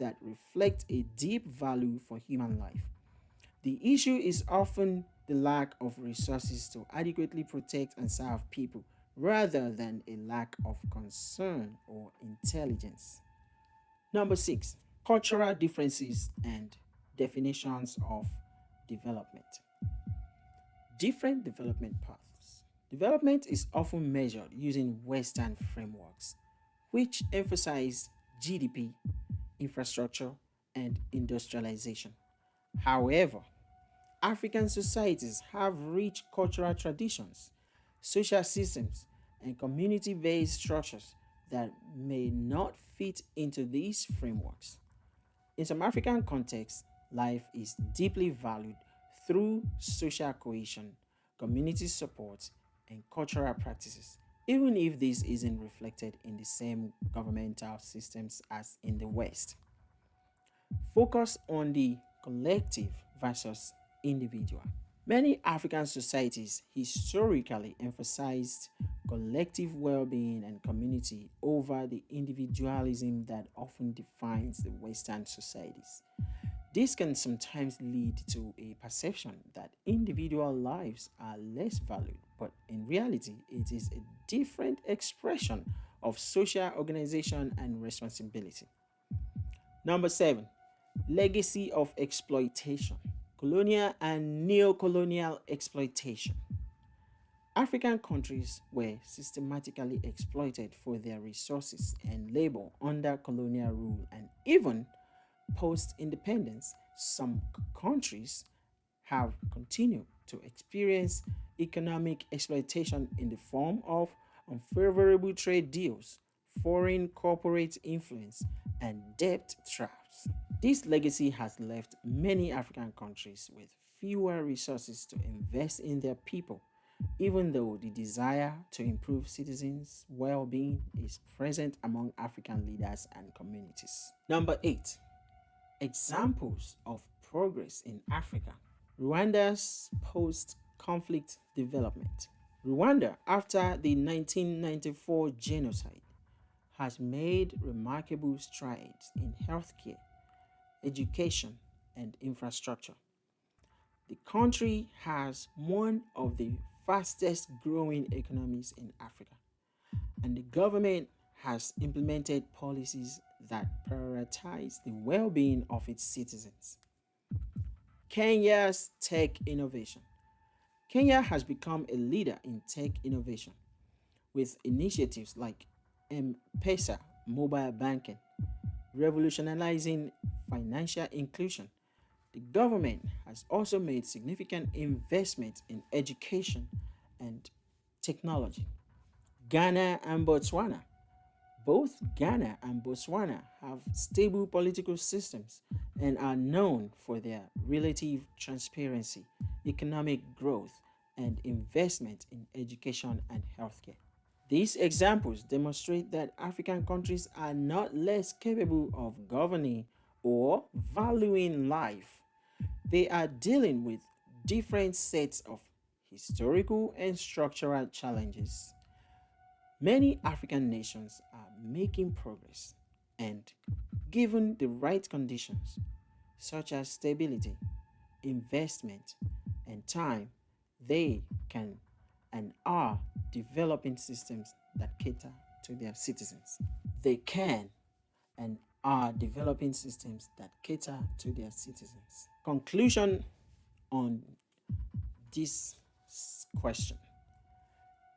that reflect a deep value for human life. The issue is often the lack of resources to adequately protect and serve people rather than a lack of concern or intelligence. Number six, cultural differences and definitions of development. Different development paths. Development is often measured using Western frameworks, which emphasize GDP, infrastructure, and industrialization. However, African societies have rich cultural traditions, social systems, and community based structures that may not fit into these frameworks. In some African contexts, life is deeply valued through social cohesion, community support, and cultural practices, even if this isn't reflected in the same governmental systems as in the West. Focus on the collective versus individual. Many African societies historically emphasized collective well being and community over the individualism that often defines the Western societies. This can sometimes lead to a perception that individual lives are less valued, but in reality, it is a different expression of social organization and responsibility. Number seven, legacy of exploitation. Colonial and neo-colonial exploitation. African countries were systematically exploited for their resources and labor under colonial rule, and even post independence, some countries have continued to experience economic exploitation in the form of unfavorable trade deals, foreign corporate influence, and debt traps. This legacy has left many African countries with fewer resources to invest in their people, even though the desire to improve citizens' well being is present among African leaders and communities. Number eight, examples of progress in Africa. Rwanda's post conflict development. Rwanda, after the 1994 genocide, has made remarkable strides in healthcare, education, and infrastructure. The country has one of the fastest growing economies in Africa, and the government has implemented policies that prioritize the well being of its citizens. Kenya's tech innovation. Kenya has become a leader in tech innovation with initiatives like M-Pesa mobile banking, revolutionizing financial inclusion. The government has also made significant investments in education and technology. Ghana and Botswana. Both Ghana and Botswana have stable political systems and are known for their relative transparency, economic growth, and investment in education and healthcare. These examples demonstrate that African countries are not less capable of governing or valuing life. They are dealing with different sets of historical and structural challenges. Many African nations are making progress, and given the right conditions, such as stability, investment, and time, they can and are developing systems that cater to their citizens. They can and are developing systems that cater to their citizens. Conclusion on this question: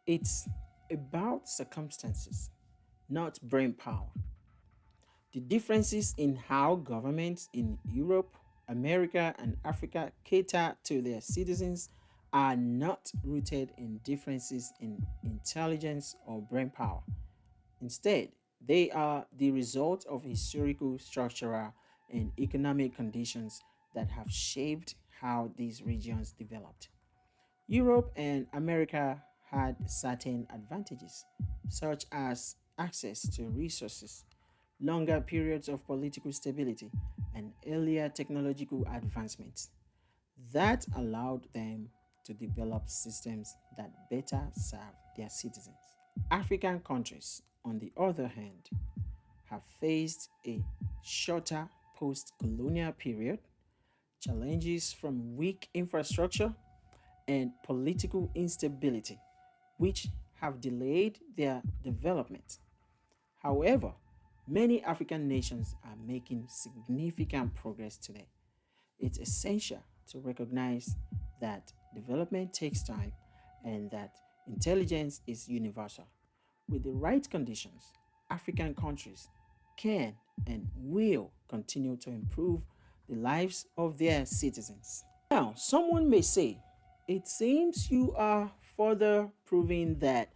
it's about circumstances, not brain power. The differences in how governments in Europe, America, and Africa cater to their citizens are not rooted in differences in intelligence or brain power. Instead, they are the result of historical, structural, and economic conditions that have shaped how these regions developed. Europe and America had certain advantages, such as access to resources, longer periods of political stability, and earlier technological advancements that allowed them to develop systems that better serve their citizens. African countries, on the other hand, have faced a shorter post colonial period, challenges from weak infrastructure, and political instability, which have delayed their development. However, many African nations are making significant progress today. It's essential to recognize that development takes time and that intelligence is universal. With the right conditions, African countries can and will continue to improve the lives of their citizens. Now, someone may say, it seems you are further proving that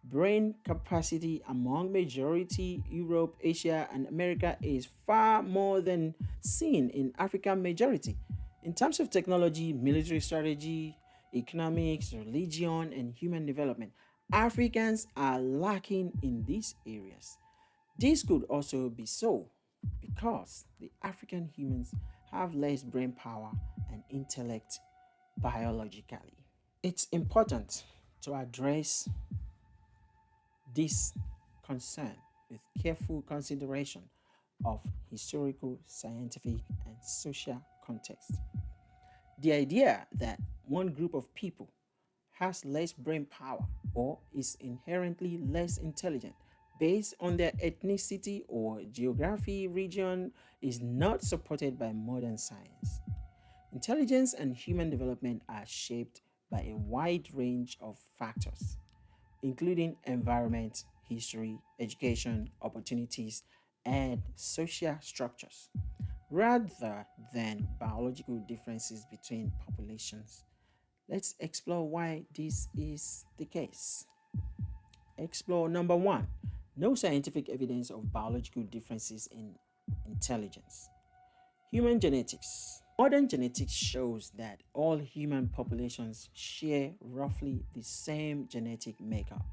brain capacity among majority Europe, Asia, and America is far more than seen in African majority. In terms of technology, military strategy, economics, religion, and human development, Africans are lacking in these areas. This could also be so because the African humans have less brain power and intellect biologically. It's important to address this concern with careful consideration of historical, scientific, and social context. The idea that one group of people has less brain power or is inherently less intelligent based on their ethnicity or geography region is not supported by modern science. Intelligence and human development are shaped by a wide range of factors, including environment, history, education, opportunities, and social structures, rather than biological differences between populations. Let's explore why this is the case. Explore number one: no scientific evidence of biological differences in intelligence. Human genetics. Modern genetics shows that all human populations share roughly the same genetic makeup,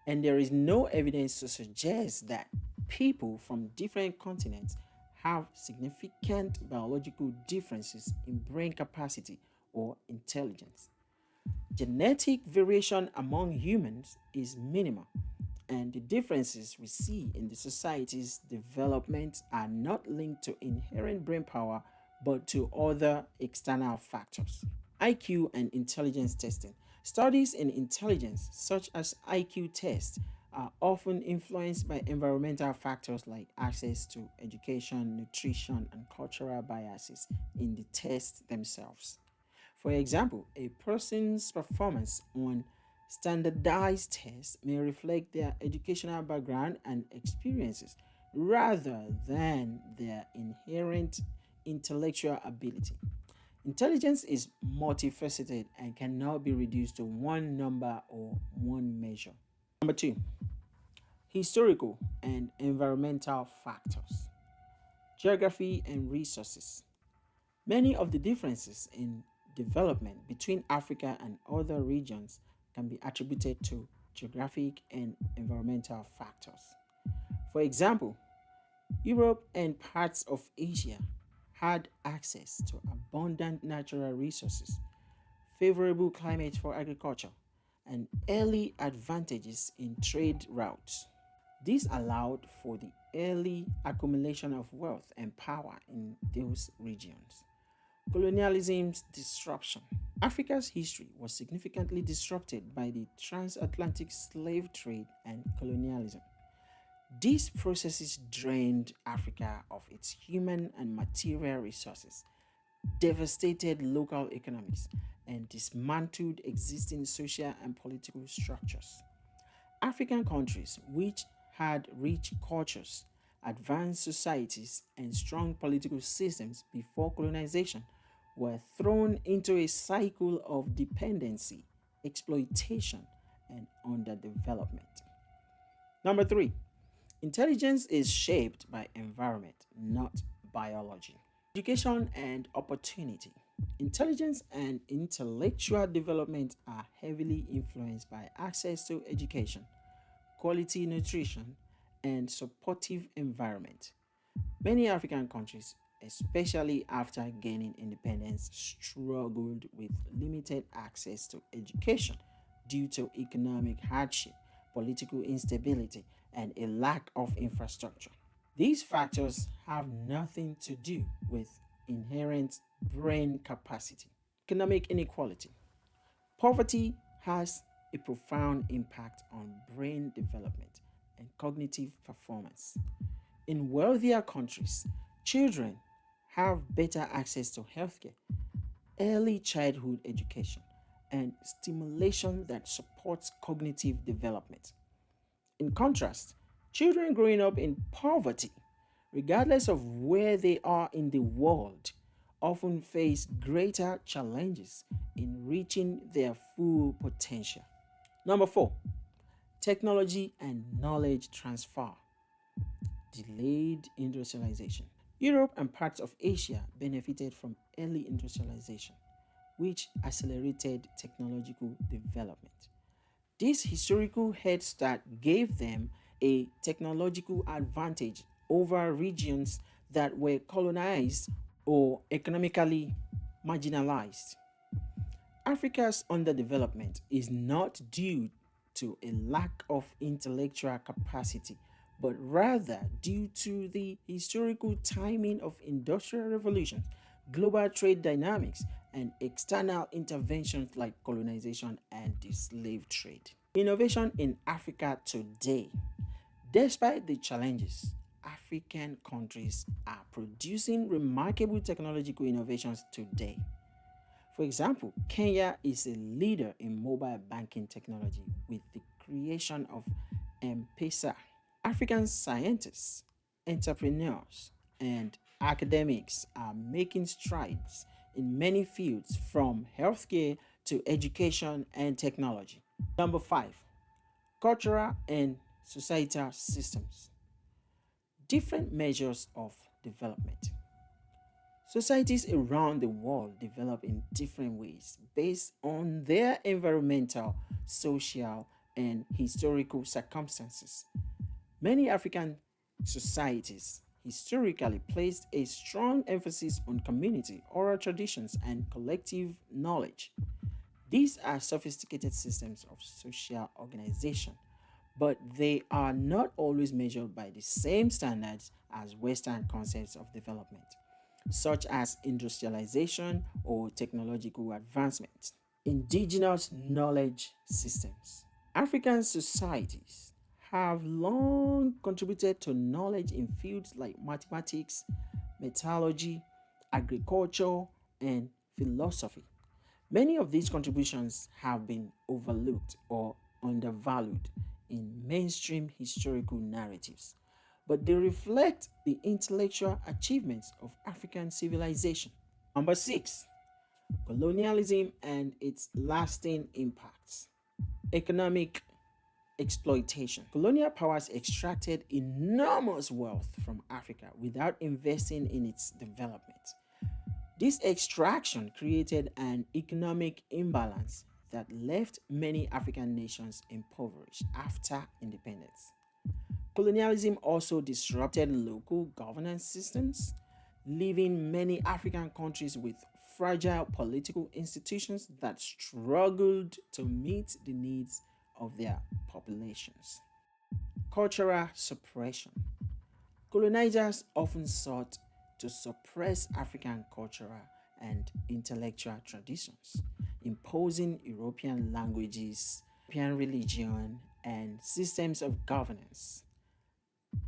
and there is no evidence to suggest that people from different continents have significant biological differences in brain capacity or intelligence. Genetic variation among humans is minimal, and the differences we see in the society's development are not linked to inherent brain power but to other external factors. IQ and intelligence testing. Studies in intelligence, such as IQ tests, are often influenced by environmental factors like access to education, nutrition, and cultural biases in the tests themselves. For example, a person's performance on standardized tests may reflect their educational background and experiences rather than their inherent intellectual ability. Intelligence is multifaceted and cannot be reduced to one number or one measure. Number two, historical and environmental factors, geography and resources. Many of the differences in development between Africa and other regions can be attributed to geographic and environmental factors. For example, Europe and parts of Asia had access to abundant natural resources, favorable climate for agriculture, and early advantages in trade routes. This allowed for the early accumulation of wealth and power in those regions. Colonialism's disruption. Africa's history was significantly disrupted by the transatlantic slave trade and colonialism. These processes drained Africa of its human and material resources, devastated local economies, and dismantled existing social and political structures. African countries, which had rich cultures, advanced societies, and strong political systems before colonization, were thrown into a cycle of dependency, exploitation, and underdevelopment. Number three, intelligence is shaped by environment, not biology. Education and opportunity. Intelligence and intellectual development are heavily influenced by access to education, quality nutrition, and supportive environment. Many African countries, especially after gaining independence, struggled with limited access to education due to economic hardship, political instability, and a lack of infrastructure. These factors have nothing to do with inherent brain capacity. Economic inequality. Poverty has a profound impact on brain development and cognitive performance. In wealthier countries, children have better access to healthcare, early childhood education, and stimulation that supports cognitive development. In contrast, children growing up in poverty, regardless of where they are in the world, often face greater challenges in reaching their full potential. Number four, technology and knowledge transfer. Delayed industrialization. Europe and parts of Asia benefited from early industrialization, which accelerated technological development. This historical head start gave them a technological advantage over regions that were colonized or economically marginalized. Africa's underdevelopment is not due to a lack of intellectual capacity, but rather due to the historical timing of industrial revolutions, global trade dynamics, and external interventions like colonization and the slave trade. Innovation in Africa today. Despite the challenges, African countries are producing remarkable technological innovations today. For example, Kenya is a leader in mobile banking technology with the creation of M-Pesa. African scientists, entrepreneurs, and academics are making strides in many fields from healthcare to education and technology. Number five, cultural and societal systems. Different measures of development. Societies around the world develop in different ways based on their environmental, social, and historical circumstances. Many African societies historically placed a strong emphasis on community, oral traditions, and collective knowledge. These are sophisticated systems of social organization, but they are not always measured by the same standards as Western concepts of development, such as industrialization or technological advancement. Indigenous knowledge systems. African societies have long contributed to knowledge in fields like mathematics, metallurgy, agriculture, and philosophy. Many of these contributions have been overlooked or undervalued in mainstream historical narratives. but they reflect the intellectual achievements of African civilization. Number 6, colonialism and its lasting impacts. Economic exploitation. Colonial powers extracted enormous wealth from Africa without investing in its development. This extraction created an economic imbalance that left many African nations impoverished after independence. Colonialism also disrupted local governance systems, leaving many African countries with fragile political institutions that struggled to meet the needs of their populations. Cultural suppression. Colonizers often sought to suppress African cultural and intellectual traditions, imposing European languages, European religion, and systems of governance.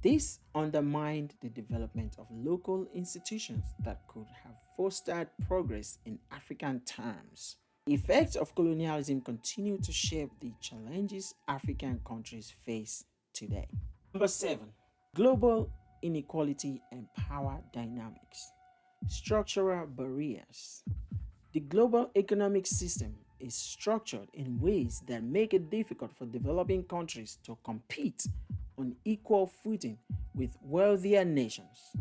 This undermined the development of local institutions that could have fostered progress in African terms. The effects of colonialism continue to shape the challenges African countries face today. Number 7, global inequality and power dynamics. Structural barriers. The global economic system is structured in ways that make it difficult for developing countries to compete on equal footing with wealthier nations.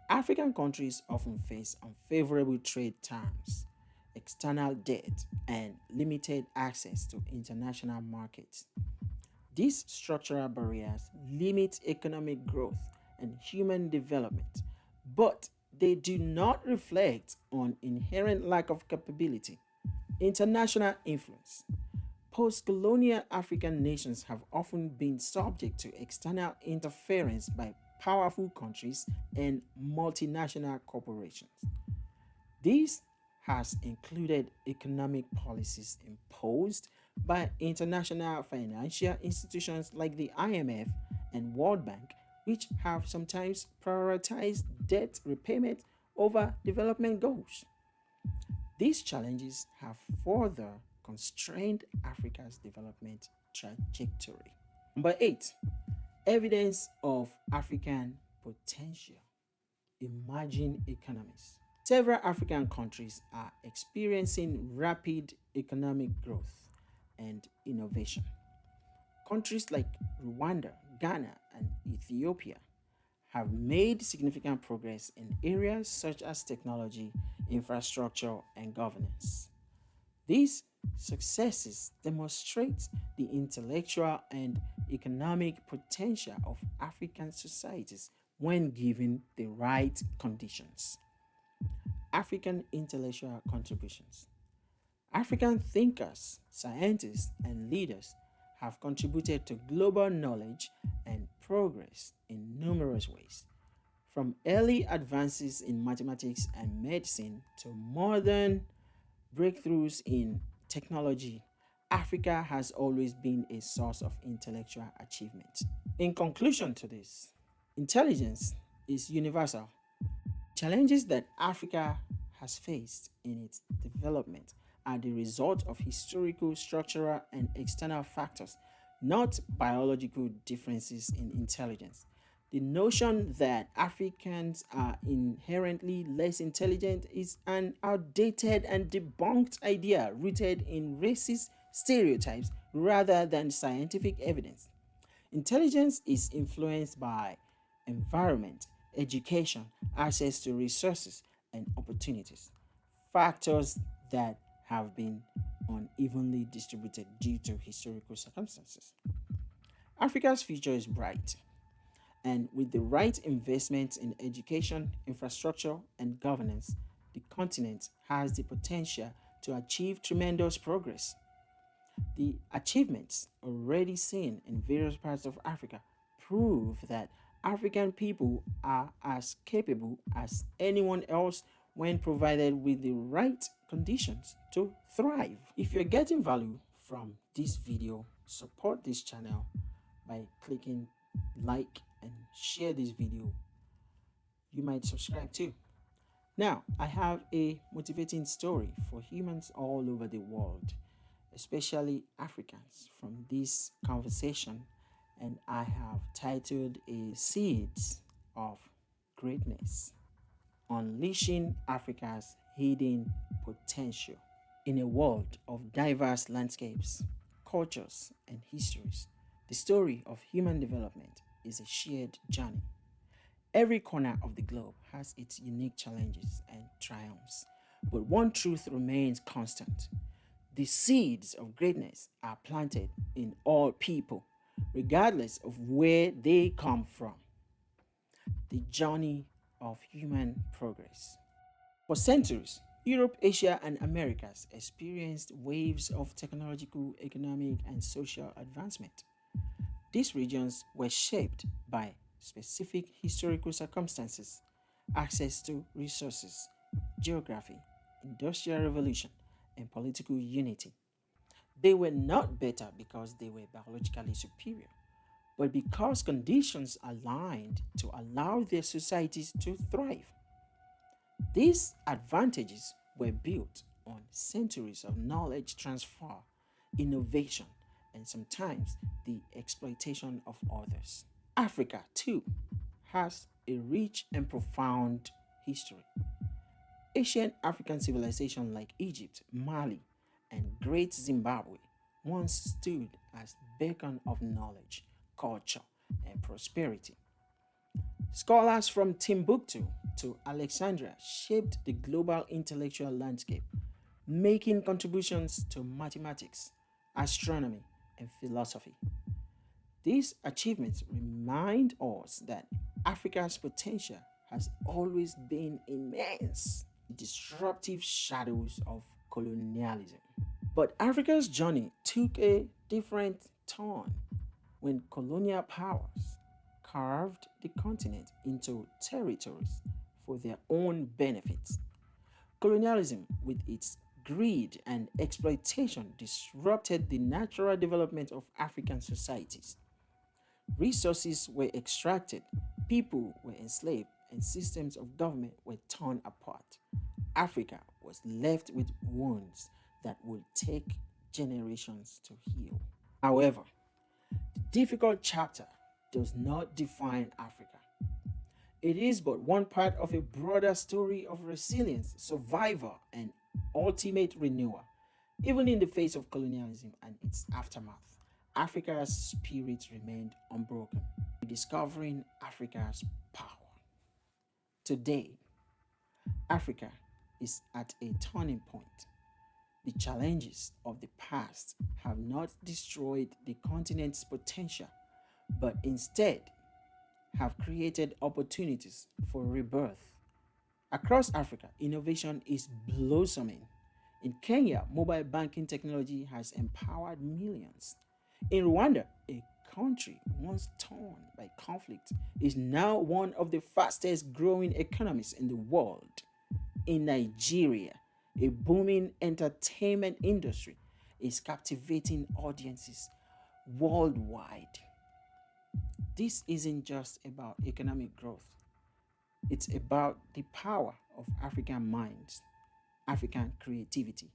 African countries often face unfavorable trade terms, external debt, and limited access to international markets. These structural barriers limit economic growth and human development, but they do not reflect on inherent lack of capability. International influence. Post colonial African nations have often been subject to external interference by powerful countries and multinational corporations. This has included economic policies imposed by international financial institutions like the IMF and World Bank, which have sometimes prioritized debt repayment over development goals. These challenges have further constrained Africa's development trajectory. Number 8, evidence of African potential. Emerging economies. Several African countries are experiencing rapid economic growth and innovation. Countries like Rwanda, Ghana, and Ethiopia have made significant progress in areas such as technology, infrastructure, and governance. These successes demonstrate the intellectual and economic potential of African societies when given the right conditions. African intellectual contributions. African thinkers, scientists, and leaders have contributed to global knowledge and progress in numerous ways. From early advances in mathematics and medicine to modern breakthroughs in technology, Africa has always been a source of intellectual achievement. In conclusion to this, intelligence is universal. Challenges that Africa has faced in its development are the result of historical, structural, and external factors, not biological differences in intelligence. The notion that Africans are inherently less intelligent is an outdated and debunked idea rooted in racist stereotypes rather than scientific evidence. Intelligence is influenced by environment, education, access to resources, and opportunities, factors that have been unevenly distributed due to historical circumstances. Africa's future is bright, and with the right investments in education, infrastructure, and governance, the continent has the potential to achieve tremendous progress. The achievements already seen in various parts of Africa prove that African people are as capable as anyone else when provided with the right conditions to thrive. If you're getting value from this video, support this channel by clicking like and share this video. You might subscribe too. Now, I have a motivating story for humans all over the world, especially Africans, from this conversation and I have titled a Seeds of Greatness, Unleashing Africa's Hidden Potential. In a world of diverse landscapes, cultures, and histories, the story of human development is a shared journey. Every corner of the globe has its unique challenges and triumphs, but one truth remains constant: the seeds of greatness are planted in all people, regardless of where they come from. The journey of human progress. For centuries, Europe, Asia, and Americas experienced waves of technological, economic, and social advancement. These regions were shaped by specific historical circumstances, access to resources, geography, industrial revolution, and political unity. They were not better because they were biologically superior, but because conditions aligned to allow their societies to thrive. These advantages were built on centuries of knowledge transfer, innovation, and sometimes the exploitation of others. Africa, too, has a rich and profound history. Ancient African civilizations like Egypt, Mali, and Great Zimbabwe once stood as beacon of knowledge, culture, and prosperity. Scholars from Timbuktu to Alexandria shaped the global intellectual landscape, making contributions to mathematics, astronomy, and philosophy. These achievements remind us that Africa's potential has always been immense, disruptive shadows of colonialism. But Africa's journey took a different turn when colonial powers carved the continent into territories for their own benefits. Colonialism, with its greed and exploitation, disrupted the natural development of African societies. Resources were extracted, people were enslaved, and systems of government were torn apart. Africa was left with wounds that would take generations to heal. However, the difficult chapter does not define Africa. It is but one part of a broader story of resilience, survival, and ultimate renewal. Even in the face of colonialism and its aftermath, Africa's spirit remained unbroken, rediscovering Africa's power. Today, Africa is at a turning point. The challenges of the past have not destroyed the continent's potential, but instead have created opportunities for rebirth. Across Africa, innovation is blossoming. In Kenya, mobile banking technology has empowered millions. In Rwanda, a country once torn by conflict is now one of the fastest growing economies in the world. In Nigeria, a booming entertainment industry is captivating audiences worldwide. This isn't just about economic growth, it's about the power of African minds, African creativity,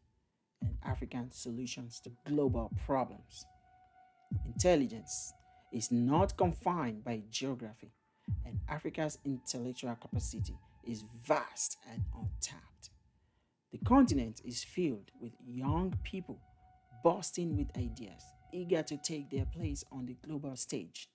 and African solutions to global problems. Intelligence is not confined by geography, and Africa's intellectual capacity is vast and untapped. The continent is filled with young people bursting with ideas, eager to take their place on the global stage.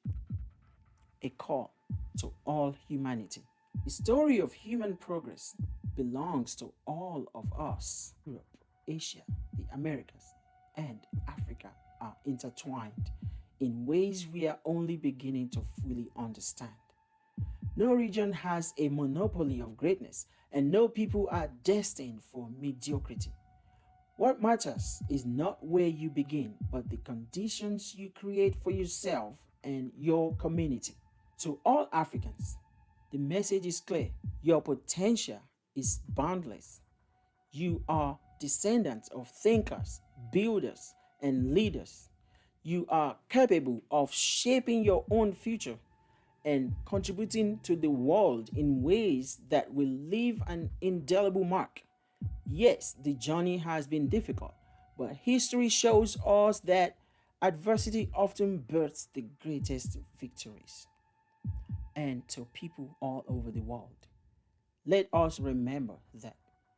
A call to all humanity. The story of human progress belongs to all of us. Europe, Asia, the Americas, and Africa are intertwined in ways we are only beginning to fully understand. No region has a monopoly of greatness, and no people are destined for mediocrity. What matters is not where you begin, but the conditions you create for yourself and your community. To all Africans, the message is clear: your potential is boundless. You are descendants of thinkers, builders, and leaders. You are capable of shaping your own future and contributing to the world in ways that will leave an indelible mark. Yes, the journey has been difficult, but history shows us that Adversity often births the greatest victories, and to people all over the world. Let us remember that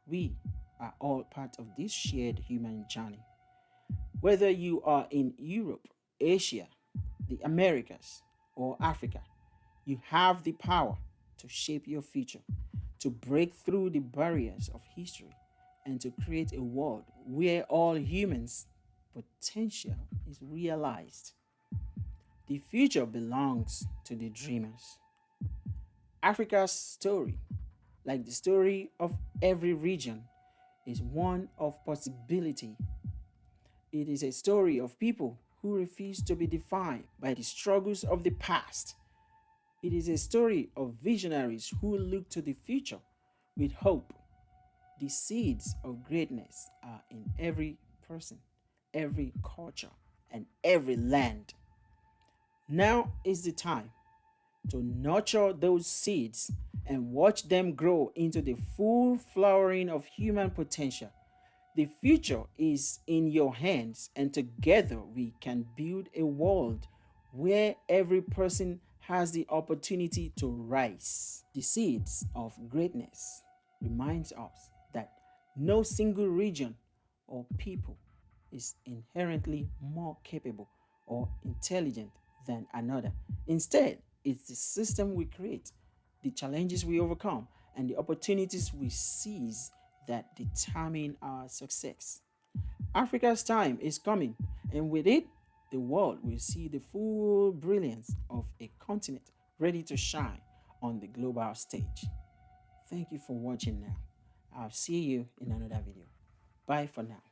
we are all part of this shared human journey. Whether you are in Europe, Asia, the Americas, or Africa, you have the power to shape your future, to break through the barriers of history, and to create a world where all humans' potential is realized. The future belongs to the dreamers. Africa's story, like the story of every region, is one of possibility. It is a story of people who refuse to be defined by the struggles of the past. It is a story of visionaries who look to the future with hope. The seeds of greatness are in every person, every culture, and every land. Now is the time to nurture those seeds and watch them grow into the full flowering of human potential. The future is in your hands, and together we can build a world where every person has the opportunity to rise. The seeds of greatness reminds us that no single region or people is inherently more capable or intelligent than another. Instead, it's the system we create, the challenges we overcome, and the opportunities we seize that determine our success. Africa's time is coming, and with it, the world will see the full brilliance of a continent ready to shine on the global stage. Thank you for watching now. I'll see you in another video. Bye for now.